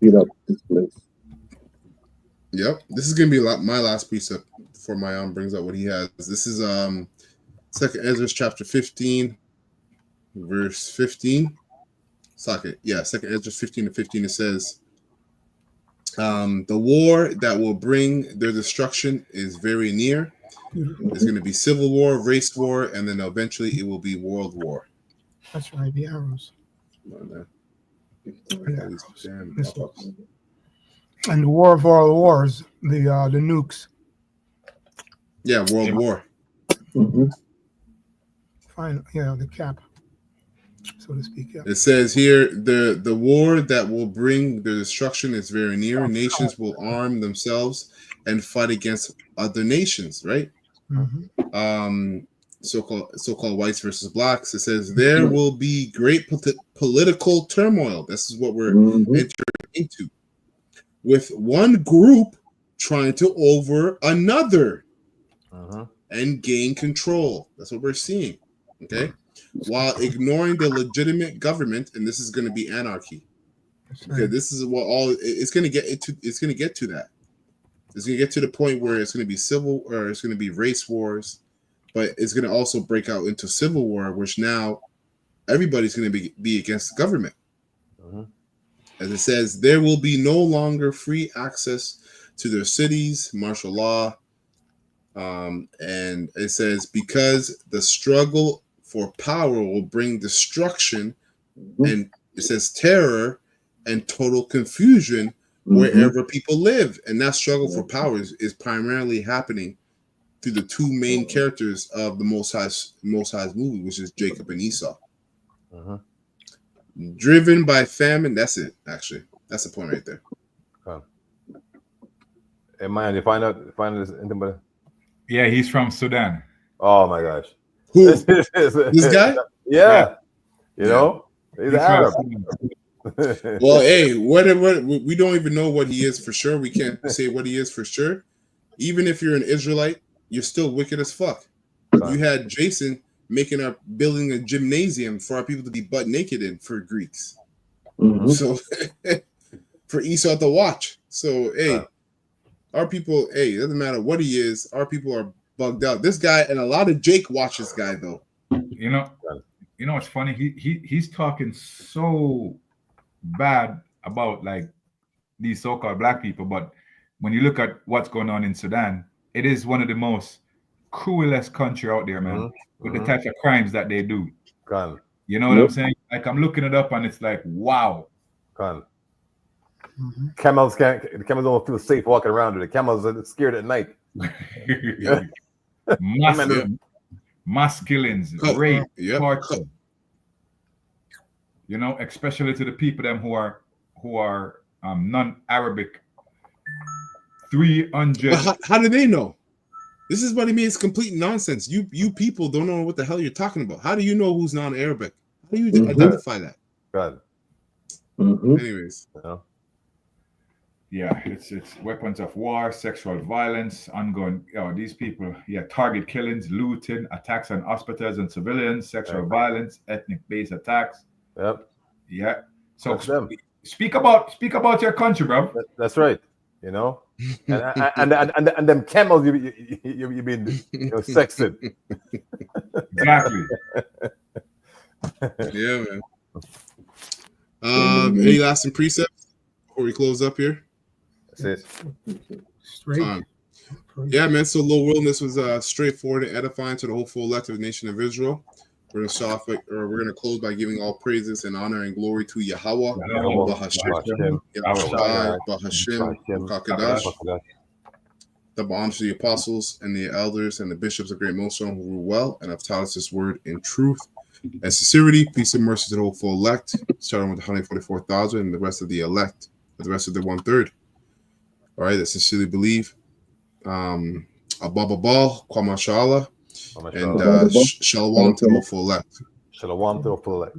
This place. Yep, this is gonna be my last precept before Mayan brings up what he has. This is Second Ezra chapter 15, verse 15. Second Ezra 15 to 15. It says, "The war that will bring their destruction is very near. There's going to be civil war, race war, and then eventually it will be world war." That's right, the arrows. And the war of all wars, the nukes. Yeah, world war. Fine, the cap, so to speak. Yeah. It says here, the war that will bring the destruction is very near. Nations will arm themselves and fight against other nations, right? So-called whites versus blacks. It says there will be great political turmoil. This is what we're entering into, with one group trying to over another and gain control. That's what we're seeing. Okay, while ignoring the legitimate government, and this is going to be anarchy. Okay, this is what it's going to get into. It's going to get to that. It's going to get to the point where it's going to be civil, or it's going to be race wars, but it's going to also break out into civil war, which now everybody's going to be against the government. As it says, there will be no longer free access to their cities, martial law, and it says because the struggle for power will bring destruction, and it says terror and total confusion wherever people live, and that struggle for power is primarily happening through the two main characters of the Most High's movie, which is Jacob and Esau. Driven by famine. That's it. Actually, that's the point right there. Hey, man, you find out anybody? Yeah, he's from Sudan. Oh my gosh. Who? This guy? Yeah. He's Arab. Well, hey, what we don't even know what he is for sure. We can't say what he is for sure. Even if you're an Israelite, you're still wicked as fuck. You had Jason building a gymnasium for our people to be butt naked in for Greeks. So for Esau to watch. So hey, our people, it doesn't matter what he is, our people are bugged out. This guy, and a lot of Jake watch this guy though. You know what's funny? He's talking so bad about like these so-called black people, but when you look at what's going on in Sudan, it is one of the most cruelest country out there, man. With the types of crimes that they do. You know what I'm saying? Like I'm looking it up and it's like, wow. Camels don't feel safe walking around. The camels are scared at night. Mass killings, rape, torture. You know, especially to the people them who are non-Arabic. 300. But how do they know? This is what I mean. It's complete nonsense. You people don't know what the hell you're talking about. How do you know who's non-Arabic? How do you identify that? God. Anyways. Yeah, it's weapons of war, sexual violence, ongoing. These people, target killings, looting, attacks on hospitals and civilians, sexual violence, ethnic-based attacks. Yep. Yeah. So speak about your country, bro. That's right. You know, and them camels you been sexing. Exactly. Yeah, man. Any lasting precepts before we close up here? That's it. Straight. Yeah, man. So Low Wilderness was straightforward and edifying to the whole full elect of the nation of Israel. We're gonna close by giving all praises and honor and glory to Yahweh, Bahashem, double honor to the apostles and the elders and the bishops of Great Millstone who rule well and have taught us this word in truth and sincerity. Peace and mercy to the whole full elect, starting with the 144,000 and the rest of the elect, the rest of the 1/3. All right, that sincerely believe. Abba Babal, Kwama Shala, and Shalom to the whole full elect. Shalom to the full elect.